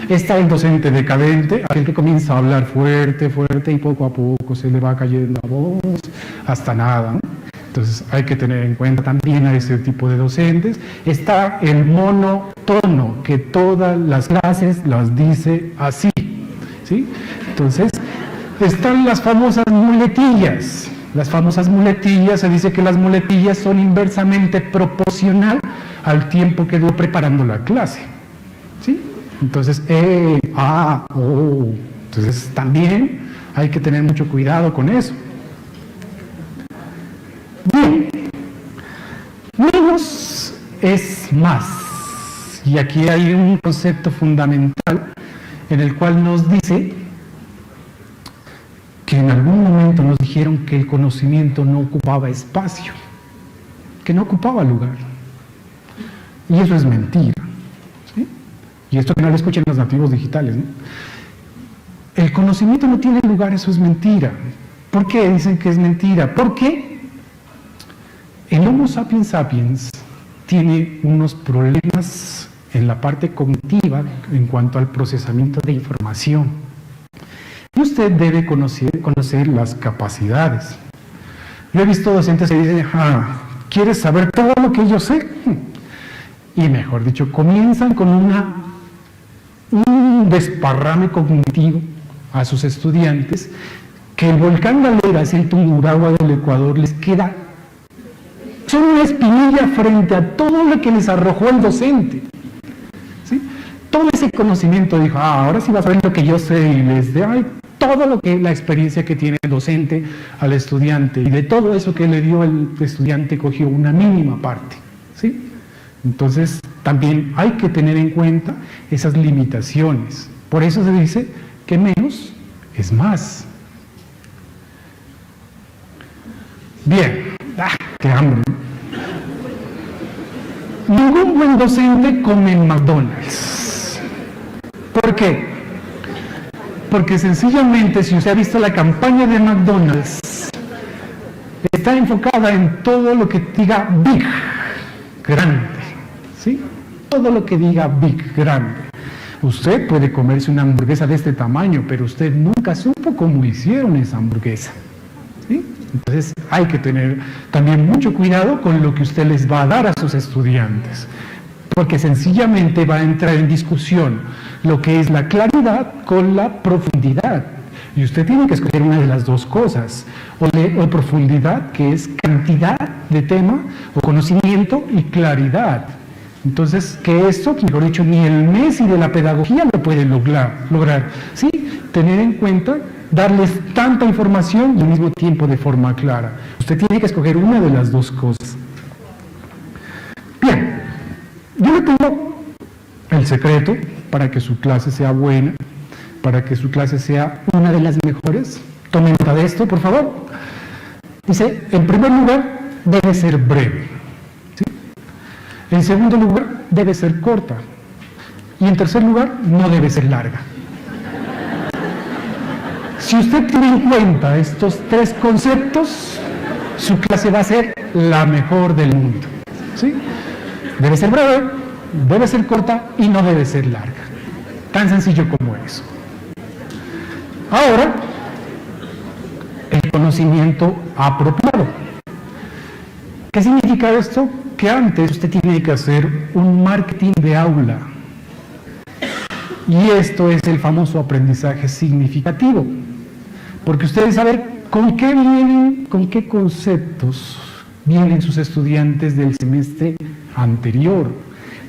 Está el docente decadente, aquel que comienza a hablar fuerte, fuerte y poco a poco se le va cayendo la voz hasta nada, ¿no? Entonces hay que tener en cuenta también a ese tipo de docentes. Está el monotono, que todas las clases las dice así, ¿sí? Entonces están las famosas muletillas. Las famosas muletillas, se dice que las muletillas son inversamente proporcional al tiempo que duró preparando la clase, ¿sí? Entonces, Entonces también hay que tener mucho cuidado con eso. Bien, menos es más. Y aquí hay un concepto fundamental en el cual nos dice que en algún momento nos dijeron que el conocimiento no ocupaba espacio, que no ocupaba lugar. Y eso es mentira, ¿sí? Y esto que no lo escuchen los nativos digitales, ¿no? El conocimiento no tiene lugar, eso es mentira. ¿Por qué dicen que es mentira? Porque el Homo sapiens sapiens tiene unos problemas en la parte cognitiva en cuanto al procesamiento de información. Y usted debe conocer las capacidades. Yo he visto docentes que dicen, ¿quieres saber todo lo que yo sé? Y mejor dicho, comienzan con un desparrame cognitivo a sus estudiantes que el volcán Galeras, el Tungurahua del Ecuador, les queda, son una espinilla frente a todo lo que les arrojó el docente. ¿Sí? Todo ese conocimiento dijo, ahora sí vas a ver lo que yo sé, y les de todo lo que la experiencia que tiene el docente al estudiante, y de todo eso que le dio el estudiante cogió una mínima parte. ¿Sí? Entonces también hay que tener en cuenta esas limitaciones. Por eso se dice que menos es más. Bien, qué hambre. Ningún buen docente come en McDonald's. ¿Por qué? Porque sencillamente, si usted ha visto la campaña de McDonald's, está enfocada en todo lo que diga big, grande, ¿sí? Todo lo que diga big, grande. Usted puede comerse una hamburguesa de este tamaño, pero usted nunca supo cómo hicieron esa hamburguesa, ¿sí? Entonces hay que tener también mucho cuidado con lo que usted les va a dar a sus estudiantes, porque sencillamente va a entrar en discusión lo que es la claridad con la profundidad. Y usted tiene que escoger una de las dos cosas, o profundidad, que es cantidad de tema, o conocimiento y claridad. Entonces, que esto, mejor dicho, ni el Messi de la pedagogía lo puede lograr. ¿Sí? Tener en cuenta, darles tanta información y al mismo tiempo de forma clara. Usted tiene que escoger una de las dos cosas. Bien, yo le tengo el secreto para que su clase sea buena, para que su clase sea una de las mejores. Tomen nota de esto, por favor. Dice, en primer lugar, debe ser breve. ¿Sí? En segundo lugar, debe ser corta. Y en tercer lugar, no debe ser larga. Si usted tiene en cuenta estos tres conceptos, su clase va a ser la mejor del mundo. ¿Sí? Debe ser breve, debe ser corta y no debe ser larga. Tan sencillo como eso. Ahora, el conocimiento apropiado. ¿Qué significa esto? Que antes usted tiene que hacer un marketing de aula. Y esto es el famoso aprendizaje significativo. Porque ustedes saben con qué vienen, con qué conceptos vienen sus estudiantes del semestre anterior.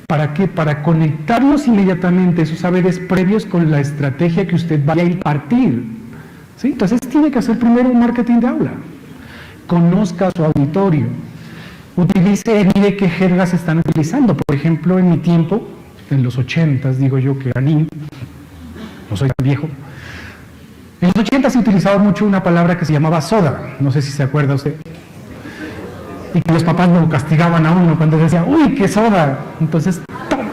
¿Para qué? Para conectarlos inmediatamente esos saberes previos con la estrategia que usted vaya a impartir. ¿Sí? Entonces tiene que hacer primero un marketing de aula. Conozca su auditorio. Utilice, mire qué jergas están utilizando. Por ejemplo, en mi tiempo, en los 80s, digo yo que era niño, no soy tan viejo. En los 80 se utilizaba mucho una palabra que se llamaba soda, no sé si se acuerda usted. Y que los papás lo castigaban a uno cuando decía, ¡uy, qué soda! Entonces, ¡toma!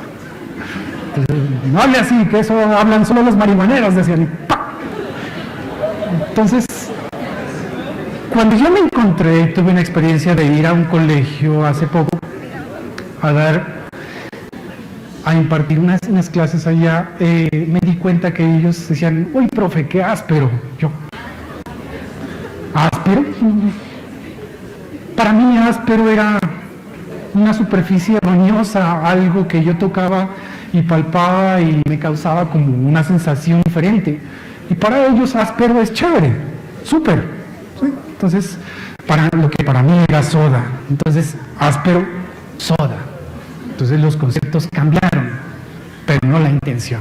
Entonces, no hable así, que eso hablan solo los marihuaneros, decían, y ¡pa! Entonces, cuando yo me encontré, tuve una experiencia de ir a un colegio hace poco a impartir unas clases allá, me di cuenta que ellos decían, uy, profe, qué áspero. Yo, ¿áspero? Para mí áspero era una superficie roñosa, algo que yo tocaba y palpaba y me causaba como una sensación diferente. Y para ellos áspero es chévere, súper. ¿Sí? Entonces, lo que para mí era soda, entonces áspero, soda. Entonces los conceptos cambiaron, pero no la intención.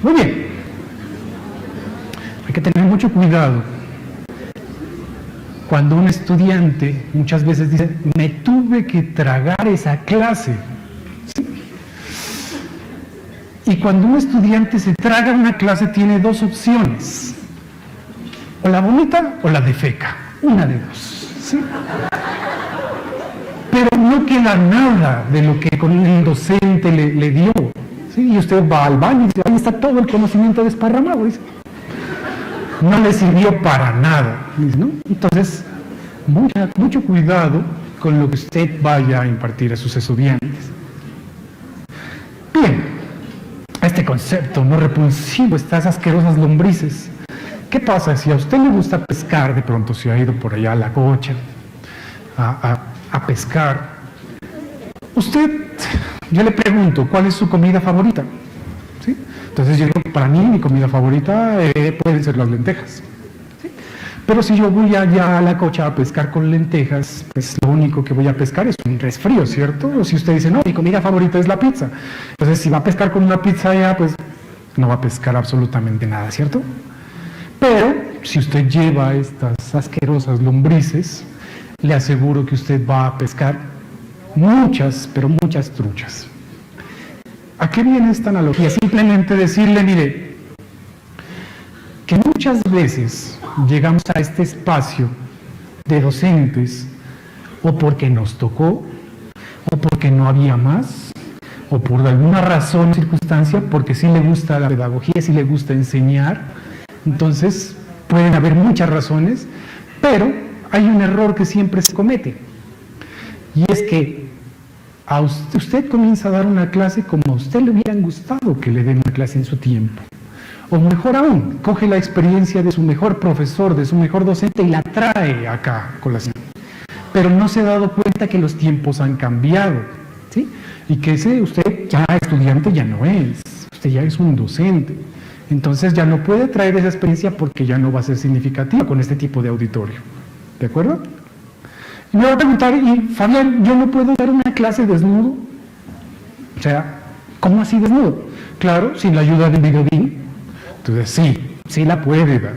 Muy bien. Hay que tener mucho cuidado. Cuando un estudiante muchas veces dice, me tuve que tragar esa clase. ¿Sí? Y cuando un estudiante se traga una clase tiene dos opciones. O la vomita o la defeca. Una de dos. ¿Sí? Pero no queda nada de lo que el docente le dio. ¿Sí? Y usted va al baño y dice, ahí está todo el conocimiento desparramado. Dice. No le sirvió para nada. ¿No? Entonces, mucho cuidado con lo que usted vaya a impartir a sus estudiantes. Bien, este concepto no repulsivo, estas asquerosas lombrices. ¿Qué pasa si a usted le gusta pescar? De pronto se ha ido por allá a la cocha a pescar. Usted, yo le pregunto, ¿cuál es su comida favorita? ¿sí? Entonces yo digo que para mí mi comida favorita pueden ser las lentejas. ¿Sí? Pero si yo voy allá a la cocha a pescar con lentejas, pues lo único que voy a pescar es un resfrío, ¿cierto? O si usted dice, no, mi comida favorita es la pizza. Entonces si va a pescar con una pizza allá, pues no va a pescar absolutamente nada, ¿cierto? Pero si usted lleva estas asquerosas lombrices, le aseguro que usted va a pescar muchas, pero muchas truchas. ¿A qué viene esta analogía? Simplemente decirle, mire, que muchas veces llegamos a este espacio de docentes o porque nos tocó, o porque no había más, o por alguna razón o circunstancia, porque sí le gusta la pedagogía, sí le gusta enseñar. Entonces, pueden haber muchas razones, pero hay un error que siempre se comete, y es que a usted comienza a dar una clase como a usted le hubieran gustado que le den una clase en su tiempo. O mejor aún, coge la experiencia de su mejor profesor, de su mejor docente y la trae acá a colación. Pero no se ha dado cuenta que los tiempos han cambiado, ¿sí? Y que usted ya estudiante ya no es, usted ya es un docente. Entonces ya no puede traer esa experiencia porque ya no va a ser significativa con este tipo de auditorio. ¿De acuerdo? Y me va a preguntar, y Fabián, ¿yo no puedo dar una clase desnudo? O sea, ¿cómo así desnudo? Claro, sin la ayuda del videobeam. Entonces sí la puede dar,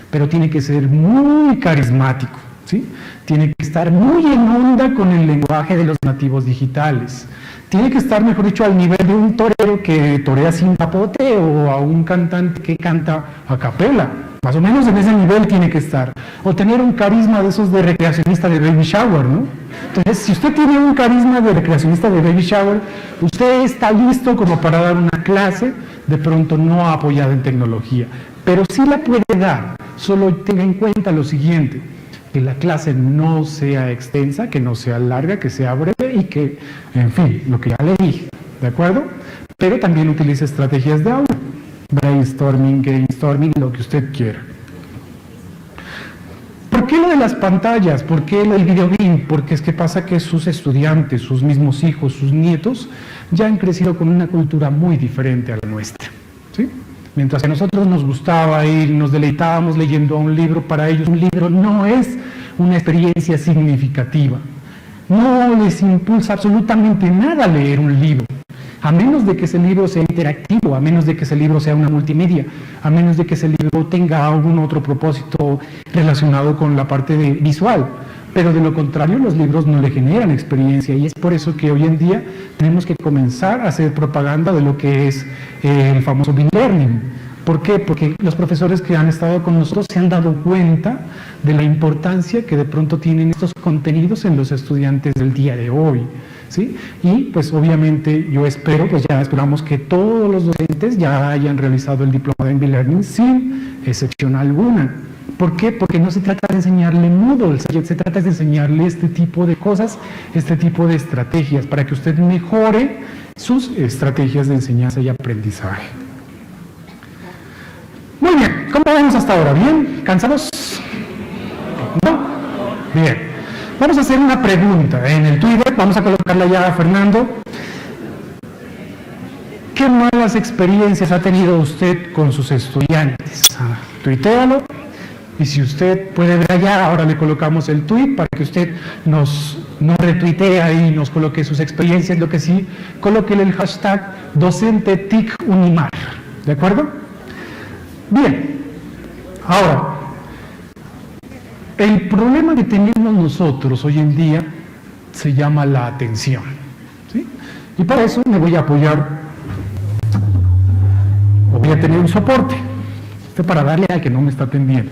pero tiene que ser muy carismático, ¿sí? Tiene que estar muy en onda con el lenguaje de los nativos digitales. Tiene que estar, mejor dicho, al nivel de un torero que torea sin capote o a un cantante que canta a capela. Más o menos en ese nivel tiene que estar. O tener un carisma de esos de recreacionista de baby shower, ¿no? Entonces, si usted tiene un carisma de recreacionista de baby shower, usted está listo como para dar una clase, de pronto no apoyada en tecnología. Pero sí la puede dar, solo tenga en cuenta lo siguiente: que la clase no sea extensa, que no sea larga, que sea breve y que, en fin, lo que ya le dije, ¿de acuerdo? Pero también utilice estrategias de aula, brainstorming, gamestorming, lo que usted quiera. ¿Por qué lo de las pantallas? ¿Por qué el videobeam? Porque es que pasa que sus estudiantes, sus mismos hijos, sus nietos, ya han crecido con una cultura muy diferente a la nuestra, ¿sí? Mientras que a nosotros nos gustaba ir, nos deleitábamos leyendo a un libro, para ellos un libro no es una experiencia significativa. No les impulsa absolutamente nada leer un libro, a menos de que ese libro sea interactivo, a menos de que ese libro sea una multimedia, a menos de que ese libro tenga algún otro propósito relacionado con la parte visual. Pero de lo contrario, los libros no le generan experiencia, y es por eso que hoy en día tenemos que comenzar a hacer propaganda de lo que es el famoso B-Learning. ¿Por qué? Porque los profesores que han estado con nosotros se han dado cuenta de la importancia que de pronto tienen estos contenidos en los estudiantes del día de hoy, ¿sí? Y pues obviamente yo espero, pues ya esperamos que todos los docentes ya hayan realizado el diploma en B-Learning sin excepción alguna. ¿Por qué? Porque no se trata de enseñarle Moodle, se trata de enseñarle este tipo de cosas, este tipo de estrategias, para que usted mejore sus estrategias de enseñanza y aprendizaje. Muy bien, ¿cómo vamos hasta ahora? ¿Bien? ¿Cansados? ¿No? Bien. Vamos a hacer una pregunta en el Twitter, vamos a colocarla ya a Fernando. ¿Qué malas experiencias ha tenido usted con sus estudiantes? Tuitéalo. Y si usted puede ver allá, ahora le colocamos el tweet para que usted nos retuitee ahí y nos coloque sus experiencias. Lo que sí, colóquele el hashtag DocenteTICUnimar. ¿De acuerdo? Bien. Ahora, el problema que tenemos nosotros hoy en día se llama la atención, ¿sí? Y para eso me voy a apoyar, o voy a tener un soporte, para darle al que no me está atendiendo.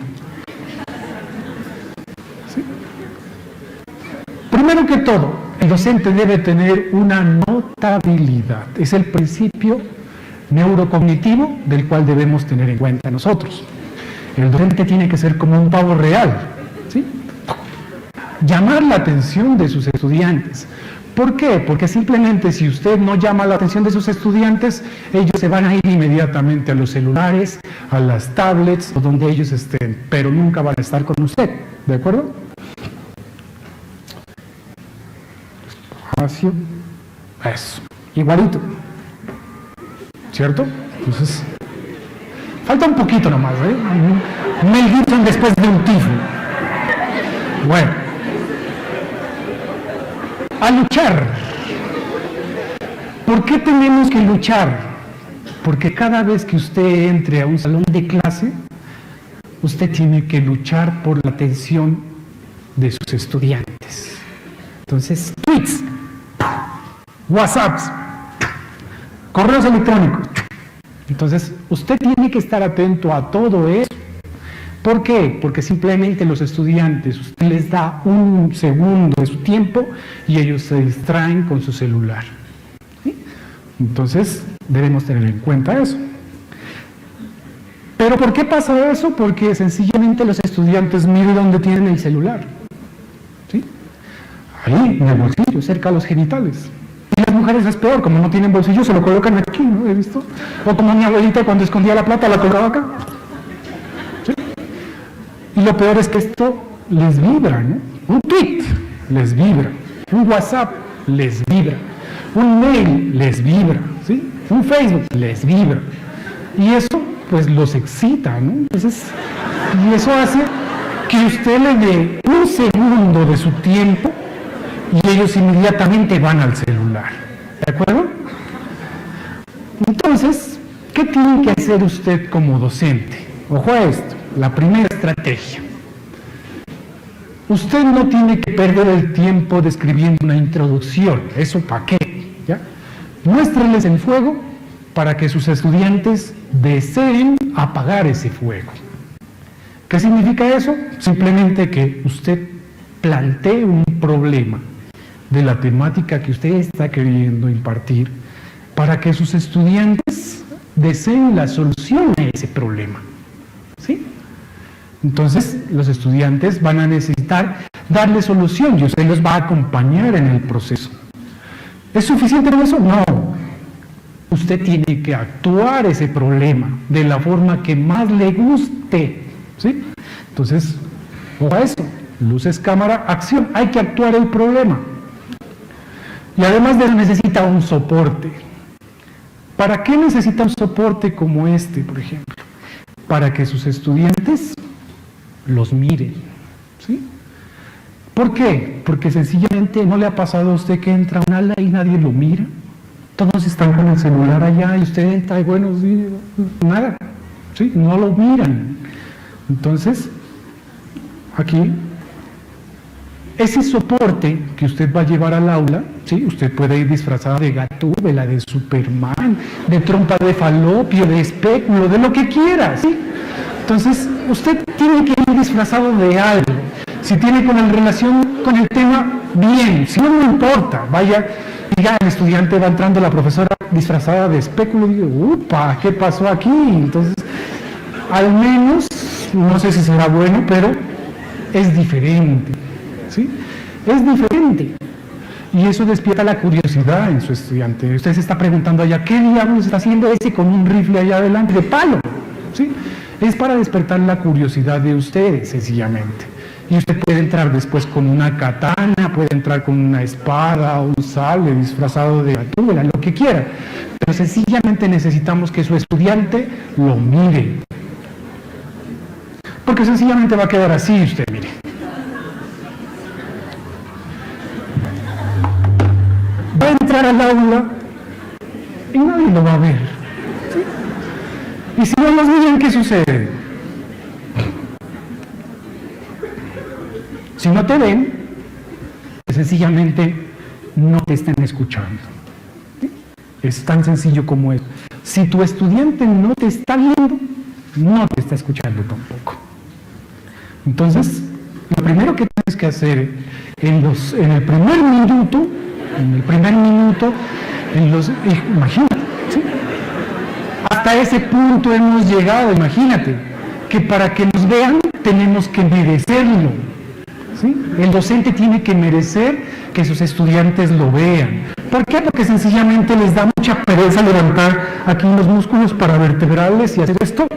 Primero que todo, el docente debe tener una notabilidad. Es el principio neurocognitivo del cual debemos tener en cuenta nosotros. El docente tiene que ser como un pavo real, ¿sí? Llamar la atención de sus estudiantes. ¿Por qué? Porque simplemente si usted no llama la atención de sus estudiantes, ellos se van a ir inmediatamente a los celulares, a las tablets o donde ellos estén, pero nunca van a estar con usted, ¿de acuerdo? Espacio, eso, igualito, ¿cierto? Entonces, falta un poquito nomás, Mel Gibson después de un tifo. Bueno, a luchar. ¿Por qué tenemos que luchar? Porque cada vez que usted entre a un salón de clase, usted tiene que luchar por la atención de sus estudiantes. Entonces, tweets, WhatsApps, correos electrónicos. Entonces, usted tiene que estar atento a todo eso. ¿Por qué? Porque simplemente los estudiantes, usted les da un segundo de su tiempo y ellos se distraen con su celular. ¿Sí? Entonces, debemos tener en cuenta eso. ¿Pero por qué pasa eso? Porque sencillamente los estudiantes miran dónde tienen el celular. ¿Sí? Ahí, en el bolsillo, cerca de los genitales. Y las mujeres es peor, como no tienen bolsillo, se lo colocan aquí, ¿no? ¿He visto? O como mi abuelita cuando escondía la plata, la colgaba acá. ¿Sí? Y lo peor es que esto les vibra, ¿no? Un tweet les vibra, un WhatsApp les vibra, un mail les vibra, ¿sí? Un Facebook les vibra. Y eso, pues, los excita, ¿no? Entonces, y eso hace que usted le dé un segundo de su tiempo y ellos inmediatamente van al celular. ¿De acuerdo? Entonces, ¿qué tiene que hacer usted como docente? Ojo a esto, la primera estrategia. Usted no tiene que perder el tiempo describiendo una introducción. ¿Eso para qué? ¿Ya? Muéstreles el fuego para que sus estudiantes deseen apagar ese fuego. ¿Qué significa eso? Simplemente que usted plantee un problema de la temática que usted está queriendo impartir para que sus estudiantes deseen la solución a ese problema. ¿Sí? Entonces, los estudiantes van a necesitar darle solución y usted los va a acompañar en el proceso. ¿Es suficiente con eso? No. Usted tiene que actuar ese problema de la forma que más le guste. ¿Sí? Entonces, ojo a eso. Luces, cámara, acción. Hay que actuar el problema. Y además de eso necesita un soporte. ¿Para qué necesita un soporte como este, por ejemplo? Para que sus estudiantes los miren. ¿Sí? ¿Por qué? Porque sencillamente no le ha pasado a usted que entra a un aula y nadie lo mira. Todos están con el celular allá y usted entra y bueno, sí, nada. ¿Sí? No lo miran. Entonces, aquí, ese soporte que usted va a llevar al aula, ¿sí? Usted puede ir disfrazada de Gatúbela, de Superman, de trompa de falopio, de espéculo, de lo que quiera, ¿sí? Entonces, usted tiene que ir disfrazado de algo. Si tiene relación con el tema, bien. Si no, no importa. Vaya, diga, el estudiante va entrando, la profesora disfrazada de espéculo, y digo, ¡upa! ¿Qué pasó aquí? Entonces, al menos, no sé si será bueno, pero es diferente. ¿Sí? Es diferente. Y eso despierta la curiosidad en su estudiante. Usted se está preguntando allá, ¿qué diablos está haciendo ese con un rifle allá adelante de palo? ¿Sí? Es para despertar la curiosidad de ustedes, sencillamente. Y usted puede entrar después con una katana, puede entrar con una espada, un sable disfrazado de Gatúbela, lo que quiera. Pero sencillamente necesitamos que su estudiante lo mire. Porque sencillamente va a quedar así, usted mire. Va a entrar al aula y nadie lo va a ver. ¿Sí? Y si no los miran, ¿qué sucede? Si no te ven, sencillamente no te están escuchando. ¿Sí? Es tan sencillo como eso. Si tu estudiante no te está viendo, no te está escuchando tampoco. Entonces, lo primero que tienes que hacer en el primer minuto, imagínate, ¿sí? Hasta ese punto hemos llegado, imagínate, que para que nos vean tenemos que merecerlo. ¿Sí? El docente tiene que merecer que sus estudiantes lo vean. ¿Por qué? Porque sencillamente les da mucha pereza levantar aquí los músculos paravertebrales y hacer esto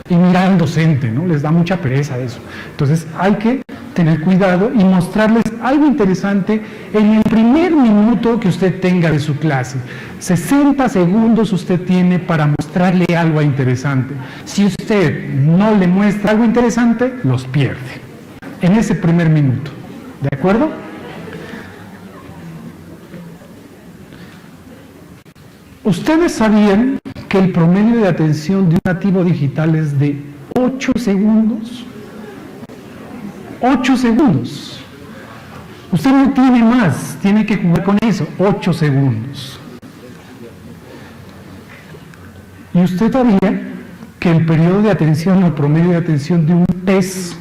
y mirar al docente, ¿no? Les da mucha pereza eso. Entonces hay que tener cuidado y mostrarles algo interesante en el primer minuto que usted tenga de su clase. 60 segundos usted tiene para mostrarle algo interesante. Si usted no le muestra algo interesante, los pierde en ese primer minuto. ¿De acuerdo? ¿Ustedes sabían que el promedio de atención de un nativo digital es de 8 segundos? 8 segundos. Usted no tiene más, tiene que jugar con eso, 8 segundos. ¿Y usted sabía que el periodo de atención o el promedio de atención de un pez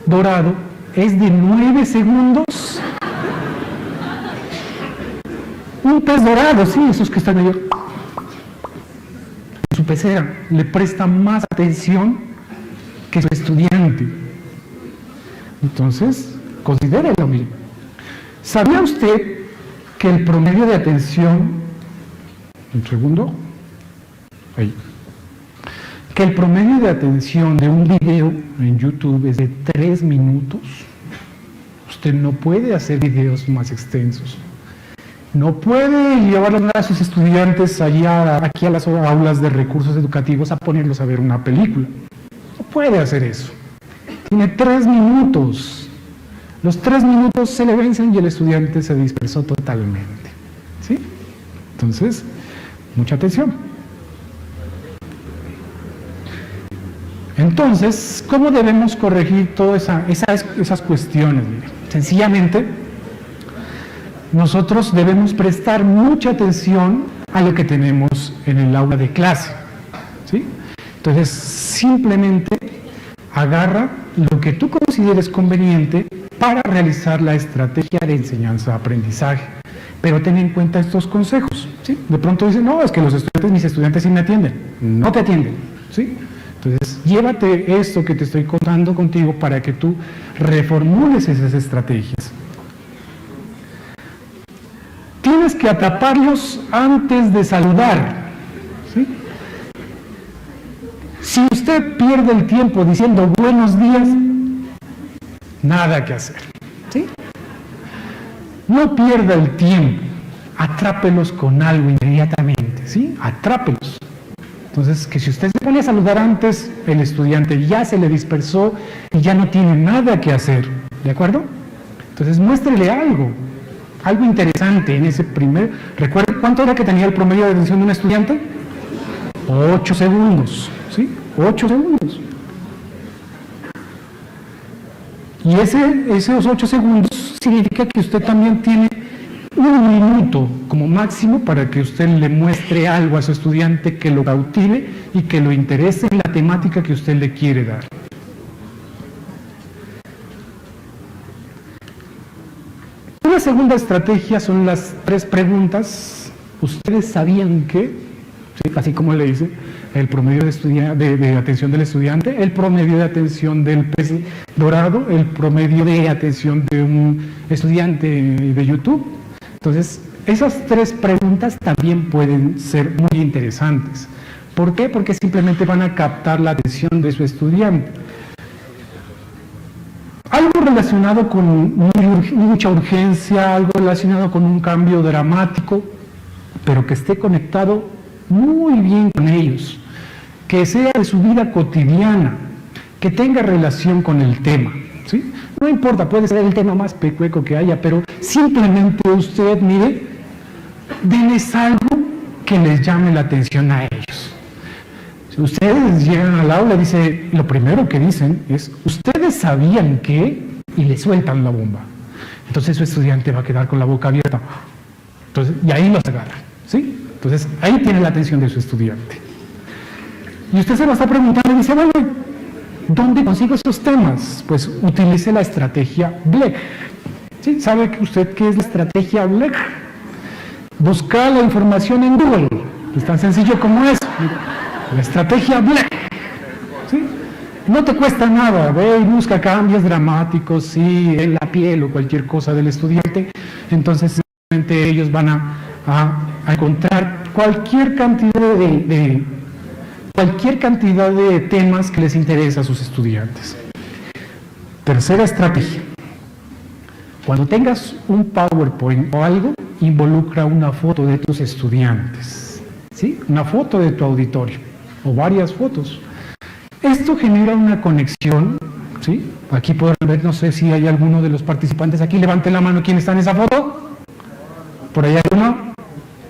dorado es de 9 segundos? Un pez dorado, sí, esos que están ahí. Su pecera le presta más atención que su estudiante. Entonces, considérelo, mire. ¿Sabía usted que el promedio de atención, un segundo, ahí, que el promedio de atención de un video en YouTube es de 3 minutos? Usted no puede hacer videos más extensos. No puede llevar a sus estudiantes allá, aquí a las aulas de recursos educativos a ponerlos a ver una película. No puede hacer eso. Tiene 3 minutos. Los 3 minutos se le vencen y el estudiante se dispersó totalmente. ¿Sí? Entonces, mucha atención. Entonces, ¿cómo debemos corregir todas esas cuestiones? Sencillamente, nosotros debemos prestar mucha atención a lo que tenemos en el aula de clase. ¿Sí? Entonces, simplemente agarra lo que tú consideres conveniente para realizar la estrategia de enseñanza-aprendizaje. Pero ten en cuenta estos consejos. ¿Sí? De pronto dicen, no, es que mis estudiantes sí me atienden. No te atienden. ¿Sí? Entonces, llévate esto que te estoy contando contigo para que tú reformules esas estrategias. Tienes que atraparlos antes de saludar. ¿Sí? Si usted pierde el tiempo diciendo buenos días, nada que hacer. ¿Sí? No pierda el tiempo, atrápelos con algo inmediatamente. ¿Sí? Atrápelos. Entonces, que si usted se pone a saludar antes, el estudiante ya se le dispersó y ya no tiene nada que hacer. ¿De acuerdo? Entonces, muéstrele algo interesante en ese primer... ¿Recuerden cuánto era que tenía el promedio de atención de un estudiante? 8 segundos. ¿Sí? 8 segundos. Y esos 8 segundos significa que usted también tiene 1 minuto como máximo para que usted le muestre algo a su estudiante que lo cautive y que lo interese en la temática que usted le quiere dar. Una segunda estrategia son las 3 preguntas. ¿Ustedes sabían que? ¿Sí? Así como le dice, el promedio de atención del estudiante, el promedio de atención del pez dorado, el promedio de atención de un estudiante de YouTube. Entonces, esas 3 preguntas también pueden ser muy interesantes. ¿Por qué? Porque simplemente van a captar la atención de su estudiante. Algo relacionado con mucha urgencia, algo relacionado con un cambio dramático, pero que esté conectado muy bien con ellos, que sea de su vida cotidiana, que tenga relación con el tema. ¿Sí? No importa, puede ser el tema más pecueco que haya, pero simplemente usted, mire, denles algo que les llame la atención a ellos. Si ustedes llegan al aula, lo primero que dicen es, ¿ustedes sabían qué? Y le sueltan la bomba. Entonces su estudiante va a quedar con la boca abierta. Entonces, y ahí los agarra. ¿Sí? Entonces, ahí tiene la atención de su estudiante. Y usted se lo está preguntando y dice, bueno, ¿dónde consigo esos temas? Pues utilice la estrategia Bleck. ¿Sí? ¿Sabe usted qué es la estrategia Bleck? Buscar la información en Google. Es tan sencillo como eso. La estrategia Bleck. ¿Sí? No te cuesta nada. Ve y busca cambios dramáticos, sí, en la piel o cualquier cosa del estudiante. Entonces, simplemente ellos van a encontrar cualquier cantidad de temas que les interesa a sus estudiantes. Tercera estrategia. Cuando tengas un PowerPoint o algo, involucra una foto de tus estudiantes, ¿sí? Una foto de tu auditorio o varias fotos. Esto genera una conexión, ¿sí? Aquí pueden ver, no sé si hay alguno de los participantes aquí, levanten la mano, ¿quién está en esa foto? Por ahí hay 1,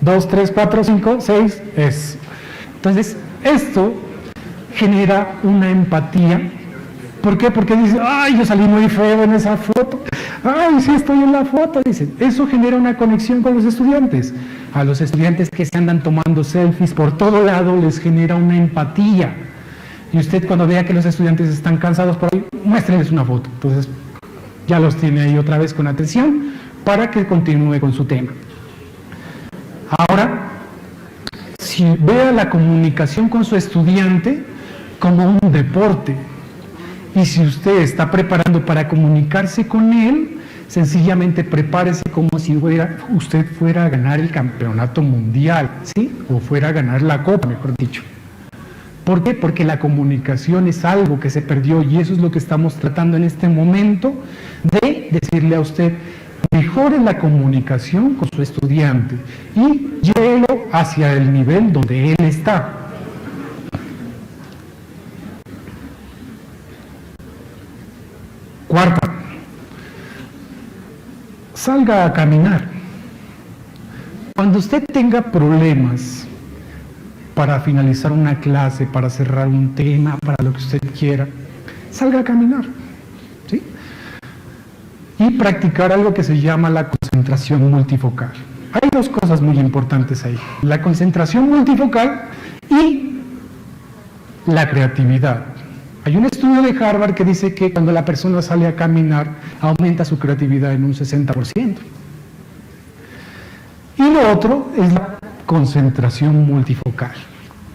2, 3, 4, 5, 6, es. Entonces, esto genera una empatía. ¿Por qué? Porque dice, ay, yo salí muy feo en esa foto, ay, sí estoy en la foto, dicen. Eso genera una conexión con los estudiantes. A los estudiantes que se andan tomando selfies por todo lado les genera una empatía. Y usted cuando vea que los estudiantes están cansados por ahí, muéstrenles una foto. Entonces, ya los tiene ahí otra vez con atención para que continúe con su tema. Ahora, si vea la comunicación con su estudiante como un deporte, y si usted está preparando para comunicarse con él, sencillamente prepárese como si usted fuera a ganar el campeonato mundial, ¿sí? O fuera a ganar la copa, mejor dicho. ¿Por qué? Porque la comunicación es algo que se perdió y eso es lo que estamos tratando en este momento de decirle a usted, mejore la comunicación con su estudiante y llévelo hacia el nivel donde él está. Cuarta, salga a caminar. Cuando usted tenga problemas para finalizar una clase, para cerrar un tema, para lo que usted quiera, salga a caminar, ¿sí? Y practicar algo que se llama la concentración multifocal. Hay dos cosas muy importantes ahí, la concentración multifocal y la creatividad. Hay un estudio de Harvard que dice que cuando la persona sale a caminar, aumenta su creatividad en un 60%. Y lo otro es la concentración multifocal.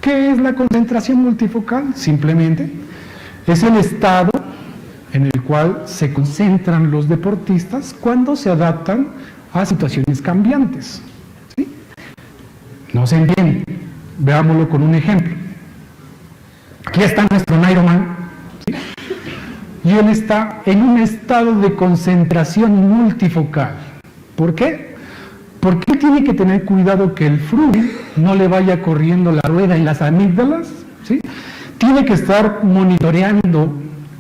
¿Qué es la concentración multifocal? Simplemente es el estado en el cual se concentran los deportistas cuando se adaptan a situaciones cambiantes, ¿sí? No se entiende. Veámoslo con un ejemplo. Aquí está nuestro Ironman, ¿sí? Y él está en un estado de concentración multifocal. ¿Por qué? Porque él tiene que tener cuidado que el fruit no le vaya corriendo la rueda en las amígdalas, ¿sí? Tiene que estar monitoreando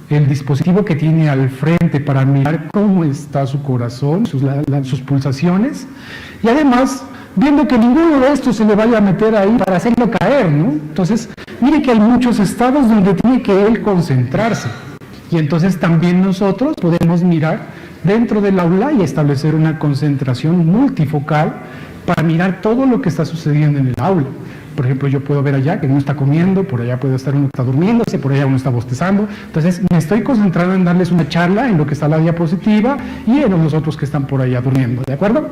el dispositivo que tiene al frente para mirar cómo está su corazón, sus pulsaciones, y además viendo que ninguno de estos se le vaya a meter ahí para hacerlo caer, ¿no? Entonces, mire que hay muchos estados donde tiene que él concentrarse, y entonces también nosotros podemos mirar dentro del aula y establecer una concentración multifocal para mirar todo lo que está sucediendo en el aula. Por ejemplo, yo puedo ver allá que uno está comiendo, por allá puede estar uno que está durmiéndose, por allá uno está bostezando. Entonces, me estoy concentrando en darles una charla en lo que está la diapositiva y en los otros que están por allá durmiendo, ¿de acuerdo?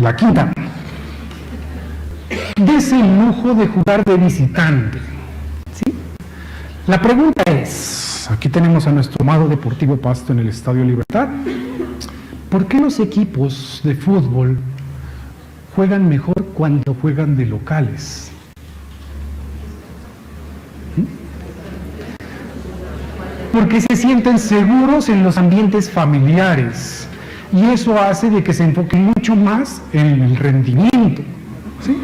La quinta. Dese el lujo de jugar de visitante, ¿sí? La pregunta es, aquí tenemos a nuestro amado Deportivo Pasto en el Estadio Libertad, ¿por qué los equipos de fútbol juegan mejor cuando juegan de locales? Porque se sienten seguros en los ambientes familiares y eso hace de que se enfoquen mucho más en el rendimiento, ¿sí?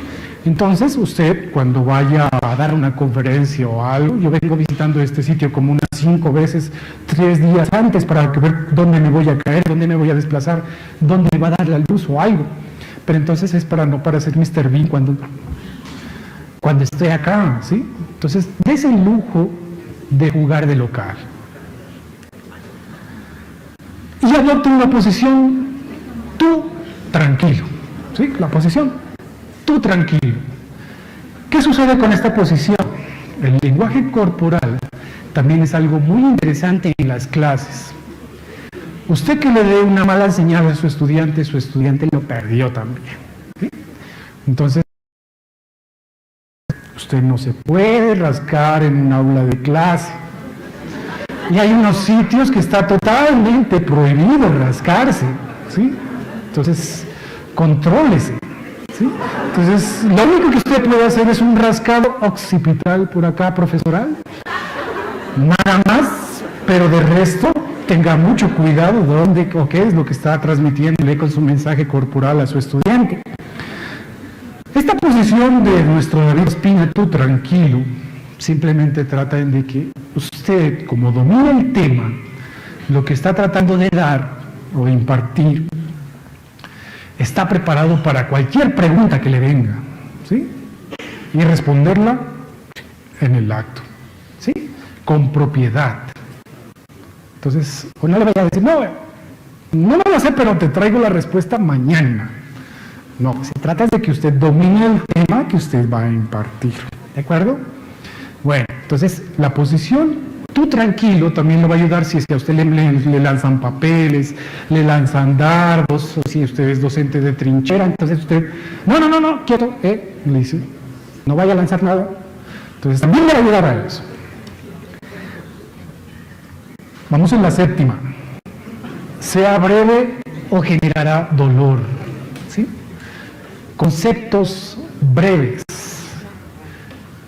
Entonces usted cuando vaya a dar una conferencia o algo, yo vengo visitando este sitio como unas 5 veces, 3 días antes para ver dónde me voy a caer, dónde me voy a desplazar, dónde me va a dar la luz o algo. Pero entonces es para no parecer Mr. Bean cuando esté acá, ¿sí? Entonces, des el lujo de jugar de local. Y adopte una posición tú tranquilo, ¿sí? La posición tú tranquilo. ¿Qué sucede con esta posición? El lenguaje corporal también es algo muy interesante en las clases. Usted que le dé una mala señal a su estudiante lo perdió también, ¿sí? Entonces, usted no se puede rascar en un aula de clase. Y hay unos sitios que está totalmente prohibido rascarse, ¿sí? Entonces, contrólese, ¿sí? Entonces, lo único que usted puede hacer es un rascado occipital por acá, profesoral. Nada más, pero de resto, tenga mucho cuidado de dónde o qué es lo que está transmitiéndole con su mensaje corporal a su estudiante. Esta posición de nuestro David Ospina, tú tranquilo, simplemente trata de que usted, como domina el tema, lo que está tratando de dar o impartir, está preparado para cualquier pregunta que le venga, ¿sí? Y responderla en el acto, ¿sí? Con propiedad. Entonces, o no le vaya a decir, no me lo sé, pero te traigo la respuesta mañana. No, se trata de que usted domine el tema que usted va a impartir, ¿de acuerdo? Bueno, entonces, la posición tú tranquilo también lo va a ayudar si es que a usted le lanzan papeles, le lanzan dardos, o si usted es docente de trinchera, entonces usted, no, quieto, le dice, no vaya a lanzar nada. Entonces también le va a ayudar a eso. Vamos en la séptima. Sea breve o generará dolor. ¿Sí? Conceptos breves.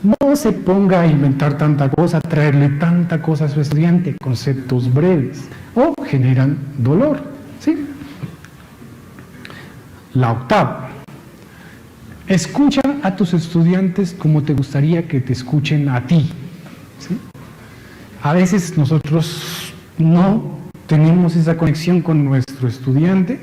No se ponga a inventar tanta cosa, a traerle tanta cosa a su estudiante, conceptos breves, o generan dolor, ¿sí? La octava, escucha a tus estudiantes como te gustaría que te escuchen a ti, ¿sí? A veces nosotros no tenemos esa conexión con nuestro estudiante,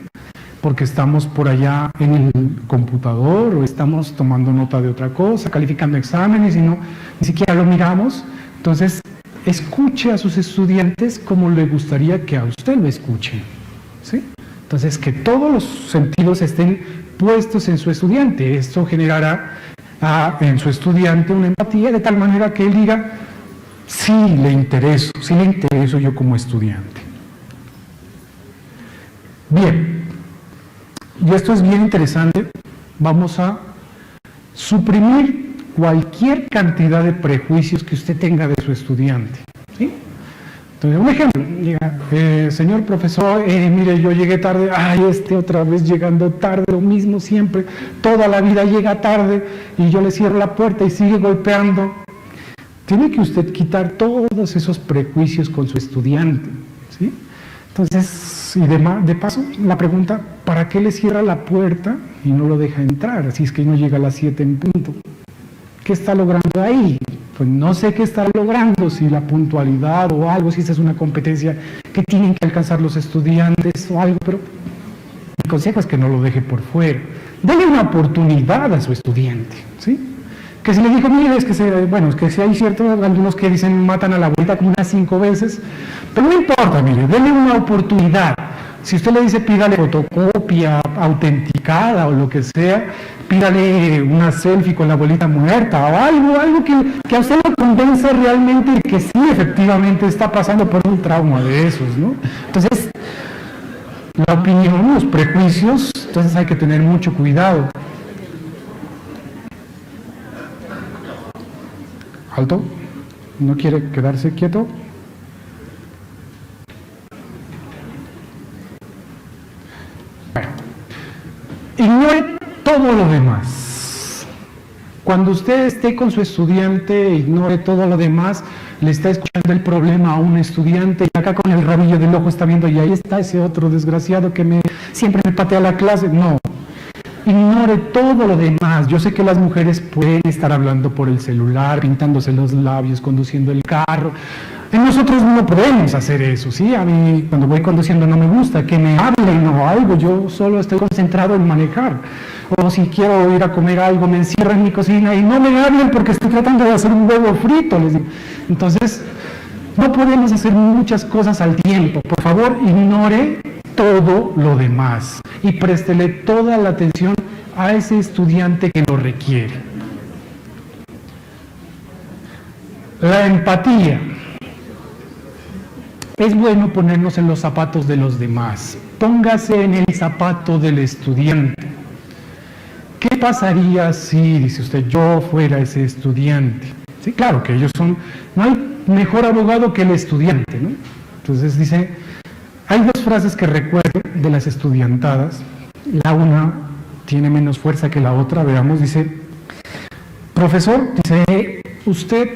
porque estamos por allá en el computador o estamos tomando nota de otra cosa, calificando exámenes y ni siquiera lo miramos. Entonces, escuche a sus estudiantes como le gustaría que a usted lo escuchen, ¿sí? Entonces, que todos los sentidos estén puestos en su estudiante. Esto generará en su estudiante una empatía de tal manera que él diga, sí le intereso yo como estudiante. Bien. Y esto es bien interesante, vamos a suprimir cualquier cantidad de prejuicios que usted tenga de su estudiante, ¿sí? Entonces, un ejemplo, diga, señor profesor, mire, yo llegué tarde, otra vez llegando tarde, lo mismo siempre, toda la vida llega tarde y yo le cierro la puerta y sigue golpeando. Tiene que usted quitar todos esos prejuicios con su estudiante, ¿sí? Entonces, y de paso, la pregunta, ¿para qué le cierra la puerta y no lo deja entrar? Así es que no llega a las 7 en punto. ¿Qué está logrando ahí? Pues no sé qué está logrando, si la puntualidad o algo, si esa es una competencia que tienen que alcanzar los estudiantes o algo, pero mi consejo es que no lo deje por fuera. Dele una oportunidad a su estudiante, ¿sí? Que si le dijo, mire, es que si hay ciertos algunos que dicen matan a la abuelita como unas 5 veces, pero no importa, mire, denle una oportunidad. Si usted le dice pídale fotocopia autenticada o lo que sea, pídale una selfie con la abuelita muerta o algo que a usted lo convenza realmente de que sí, efectivamente está pasando por un trauma de esos, ¿no? Entonces, la opinión, los prejuicios, entonces hay que tener mucho cuidado. Alto, ¿no quiere quedarse quieto? Bueno, ignore todo lo demás. Cuando usted esté con su estudiante, ignore todo lo demás, le está escuchando el problema a un estudiante y acá con el rabillo del ojo está viendo y ahí está ese otro desgraciado que siempre me patea la clase. No. Ignore todo lo demás. Yo sé que las mujeres pueden estar hablando por el celular, pintándose los labios, conduciendo el carro. Nosotros no podemos hacer eso, ¿sí? A mí cuando voy conduciendo no me gusta que me hablen o algo, yo solo estoy concentrado en manejar. O si quiero ir a comer algo, me encierro en mi cocina y no me hablen porque estoy tratando de hacer un huevo frito, les digo. Entonces, no podemos hacer muchas cosas al tiempo. Por favor, ignore todo lo demás y préstele toda la atención a ese estudiante que lo requiere. La empatía. Es bueno ponernos en los zapatos de los demás. Póngase en el zapato del estudiante. ¿Qué pasaría si, dice usted, yo fuera ese estudiante? Sí, claro que ellos son, no hay mejor abogado que el estudiante, ¿no? Entonces dice, hay dos frases que recuerdo de las estudiantadas, la una tiene menos fuerza que la otra, veamos, dice, profesor, dice, usted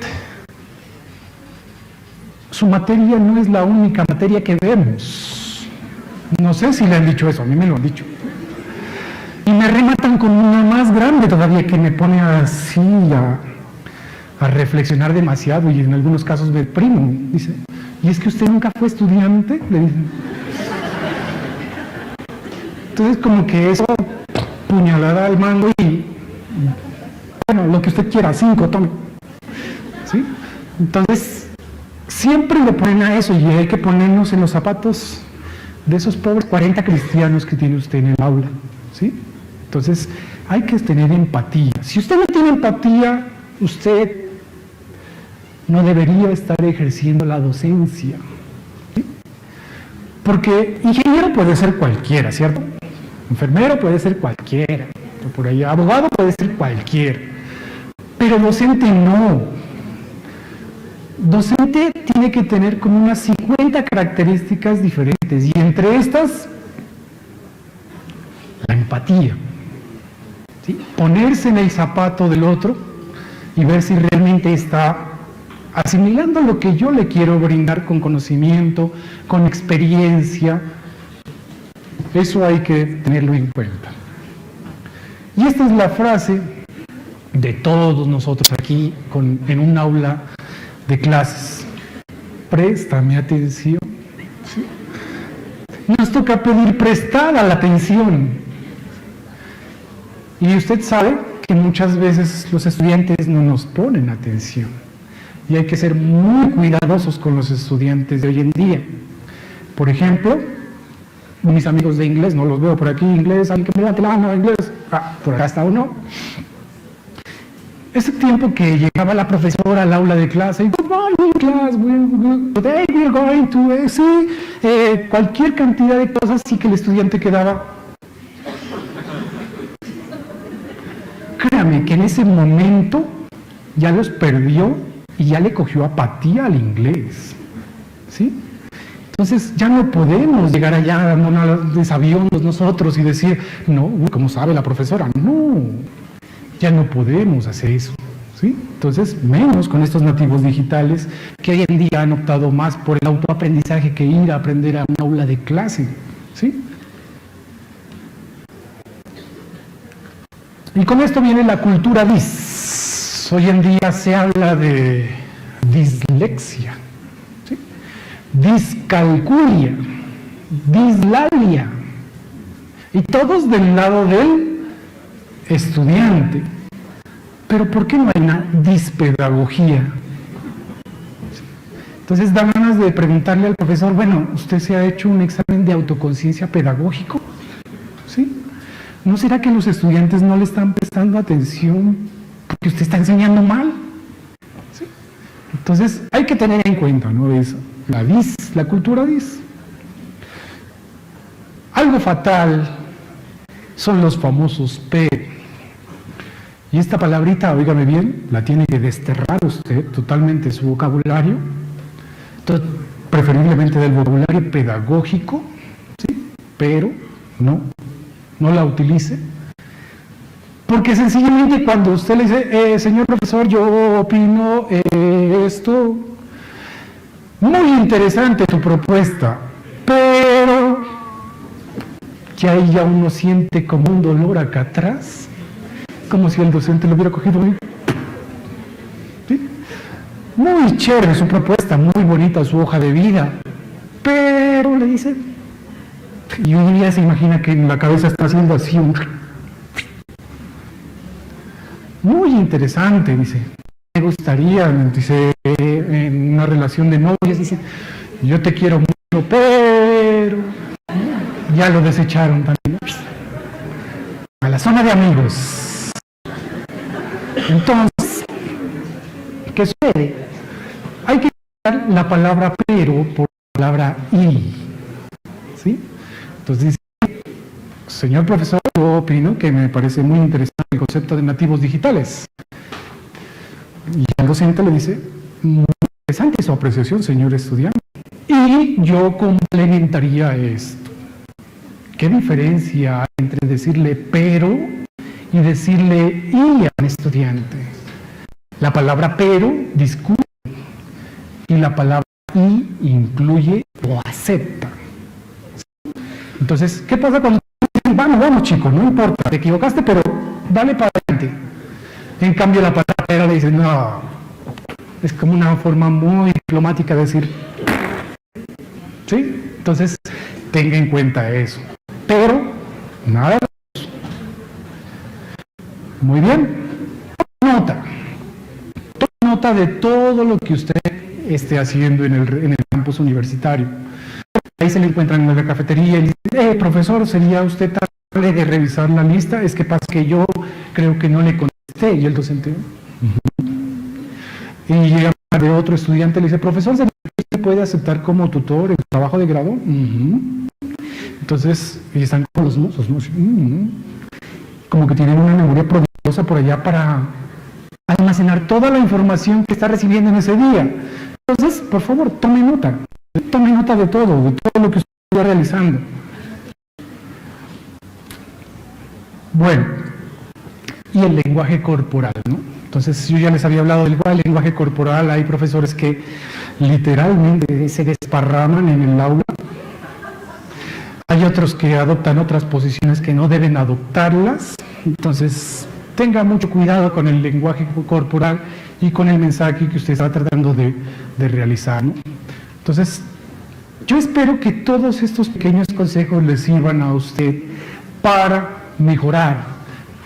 su materia no es la única materia que vemos. No sé si le han dicho eso, a mí me lo han dicho. Y me rematan con una más grande todavía que me pone así a reflexionar demasiado y en algunos casos me deprimo. Dice, ¿y es que usted nunca fue estudiante? Le dicen. Entonces como que eso, puñalada al mango y, bueno, lo que usted quiera, 5, tome. ¿Sí? Entonces, siempre le ponen a eso y hay que ponernos en los zapatos de esos pobres 40 cristianos que tiene usted en el aula. ¿Sí? Entonces, hay que tener empatía. Si usted no tiene empatía, usted no debería estar ejerciendo la docencia. ¿Sí? Porque ingeniero puede ser cualquiera, ¿cierto? Enfermero puede ser cualquiera. Por ahí, abogado puede ser cualquiera. Pero docente no. Docente tiene que tener como unas 50 características diferentes. Y entre estas, la empatía. ¿Sí? Ponerse en el zapato del otro y ver si realmente está asimilando lo que yo le quiero brindar con conocimiento, con experiencia. Eso hay que tenerlo en cuenta. Y esta es la frase de todos nosotros aquí en un aula de clases. Préstame atención. ¿Sí? Nos toca pedir prestada la atención. Y usted sabe que muchas veces los estudiantes no nos ponen atención. Y hay que ser muy cuidadosos con los estudiantes de hoy en día. Por ejemplo, mis amigos de inglés, no los veo por aquí, inglés, alguien que me levante la mano, inglés, por acá está uno. Ese tiempo que llegaba la profesora al aula de clase, y good morning class, today we are going to, cualquier cantidad de cosas, sí que el estudiante quedaba. Créame que en ese momento ya los perdió y ya le cogió apatía al inglés, ¿sí? Entonces ya no podemos llegar allá desaviondos nosotros y decir, no, como sabe la profesora, no, ya no podemos hacer eso, ¿sí? Entonces, menos con estos nativos digitales que hoy en día han optado más por el autoaprendizaje que ir a aprender a un aula de clase, ¿sí? Y con esto viene la cultura dis. Hoy en día se habla de dislexia, ¿sí? Discalculia, dislalia, y todos del lado del estudiante. Pero ¿por qué no hay una dispedagogía? Entonces da ganas de preguntarle al profesor, bueno, ¿usted se ha hecho un examen de autoconciencia pedagógico? ¿Sí? ¿No será que los estudiantes no le están prestando atención porque usted está enseñando mal? ¿Sí? Entonces hay que tener en cuenta, ¿no? Es la cultura dis. Algo fatal son los famosos pero. Y esta palabrita, óigame bien, la tiene que desterrar usted totalmente de su vocabulario, preferiblemente del vocabulario pedagógico, ¿sí? Pero no la utilice, porque sencillamente cuando usted le dice, señor profesor, yo opino esto, muy interesante tu propuesta, pero que ahí ya uno siente como un dolor acá atrás, como si el docente lo hubiera cogido ahí. ¿Sí? Muy chévere su propuesta, muy bonita su hoja de vida, pero le dice, y uno ya se imagina que en la cabeza está haciendo así muy interesante, dice, me gustaría, dice, en una relación de novios, dice, yo te quiero mucho, pero ya lo desecharon también, a la zona de amigos. Entonces, ¿qué sucede? Hay que quitar la palabra pero por la palabra y, ¿sí? Entonces dice, señor profesor, yo opino que me parece muy interesante el concepto de nativos digitales. Y al docente le dice, muy interesante su apreciación, señor estudiante. Y yo complementaría esto. ¿Qué diferencia hay entre decirle pero y decirle y a un estudiante? La palabra pero discute y la palabra y incluye o acepta. Entonces, ¿qué pasa cuando dicen, vamos chico, no importa, te equivocaste, pero dale para adelante? En cambio, la patatera le dice, no, es como una forma muy diplomática de decir, ¿sí? Entonces, tenga en cuenta eso. Pero, nada de eso. Muy bien. Tome nota de todo lo que usted esté haciendo en el campus universitario. Ahí se le encuentran en la cafetería y dice, profesor, ¿sería usted tan amable de revisar la lista? Es que pasa que yo creo que no le contesté. Y el docente, y llega de otro estudiante y le dice, profesor, ¿se puede aceptar como tutor el trabajo de grado? Entonces, y están con los mozos, ¿no? Como que tienen una memoria prodigiosa por allá para almacenar toda la información que está recibiendo en ese día. Entonces, por favor, tome nota de todo lo que usted está realizando. Bueno, y el lenguaje corporal, ¿no? Entonces, yo ya les había hablado del lenguaje corporal. Hay profesores que literalmente se desparraman en el aula. Hay otros que adoptan otras posiciones que no deben adoptarlas. Entonces, tenga mucho cuidado con el lenguaje corporal y con el mensaje que usted está tratando de realizar, ¿no? Entonces, yo espero que todos estos pequeños consejos les sirvan a usted para mejorar,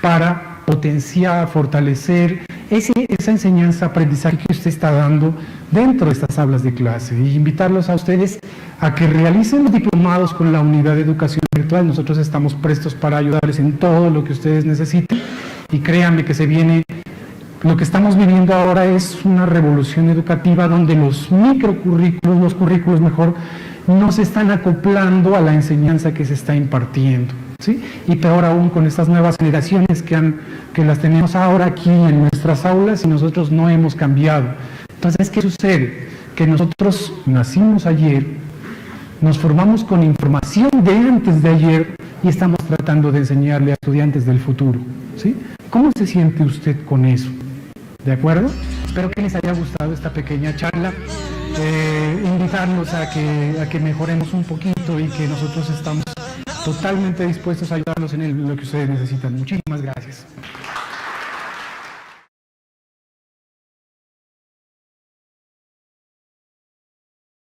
para potenciar, fortalecer esa enseñanza, aprendizaje que usted está dando dentro de estas aulas de clase, y invitarlos a ustedes a que realicen los diplomados con la unidad de educación virtual. Nosotros estamos prestos para ayudarles en todo lo que ustedes necesiten, y créanme que se viene, lo que estamos viviendo ahora es una revolución educativa donde los microcurrículos, los currículos mejor, no se están acoplando a la enseñanza que se está impartiendo, ¿sí? Y peor aún con estas nuevas generaciones que las tenemos ahora aquí en nuestras aulas y nosotros no hemos cambiado. Entonces, ¿qué sucede? Que nosotros nacimos ayer, nos formamos con información de antes de ayer y estamos tratando de enseñarle a estudiantes del futuro, ¿sí? ¿Cómo se siente usted con eso? ¿De acuerdo? Espero que les haya gustado esta pequeña charla. Invitarlos a que mejoremos un poquito y que nosotros estamos totalmente dispuestos a ayudarlos en lo que ustedes necesitan. Muchísimas gracias.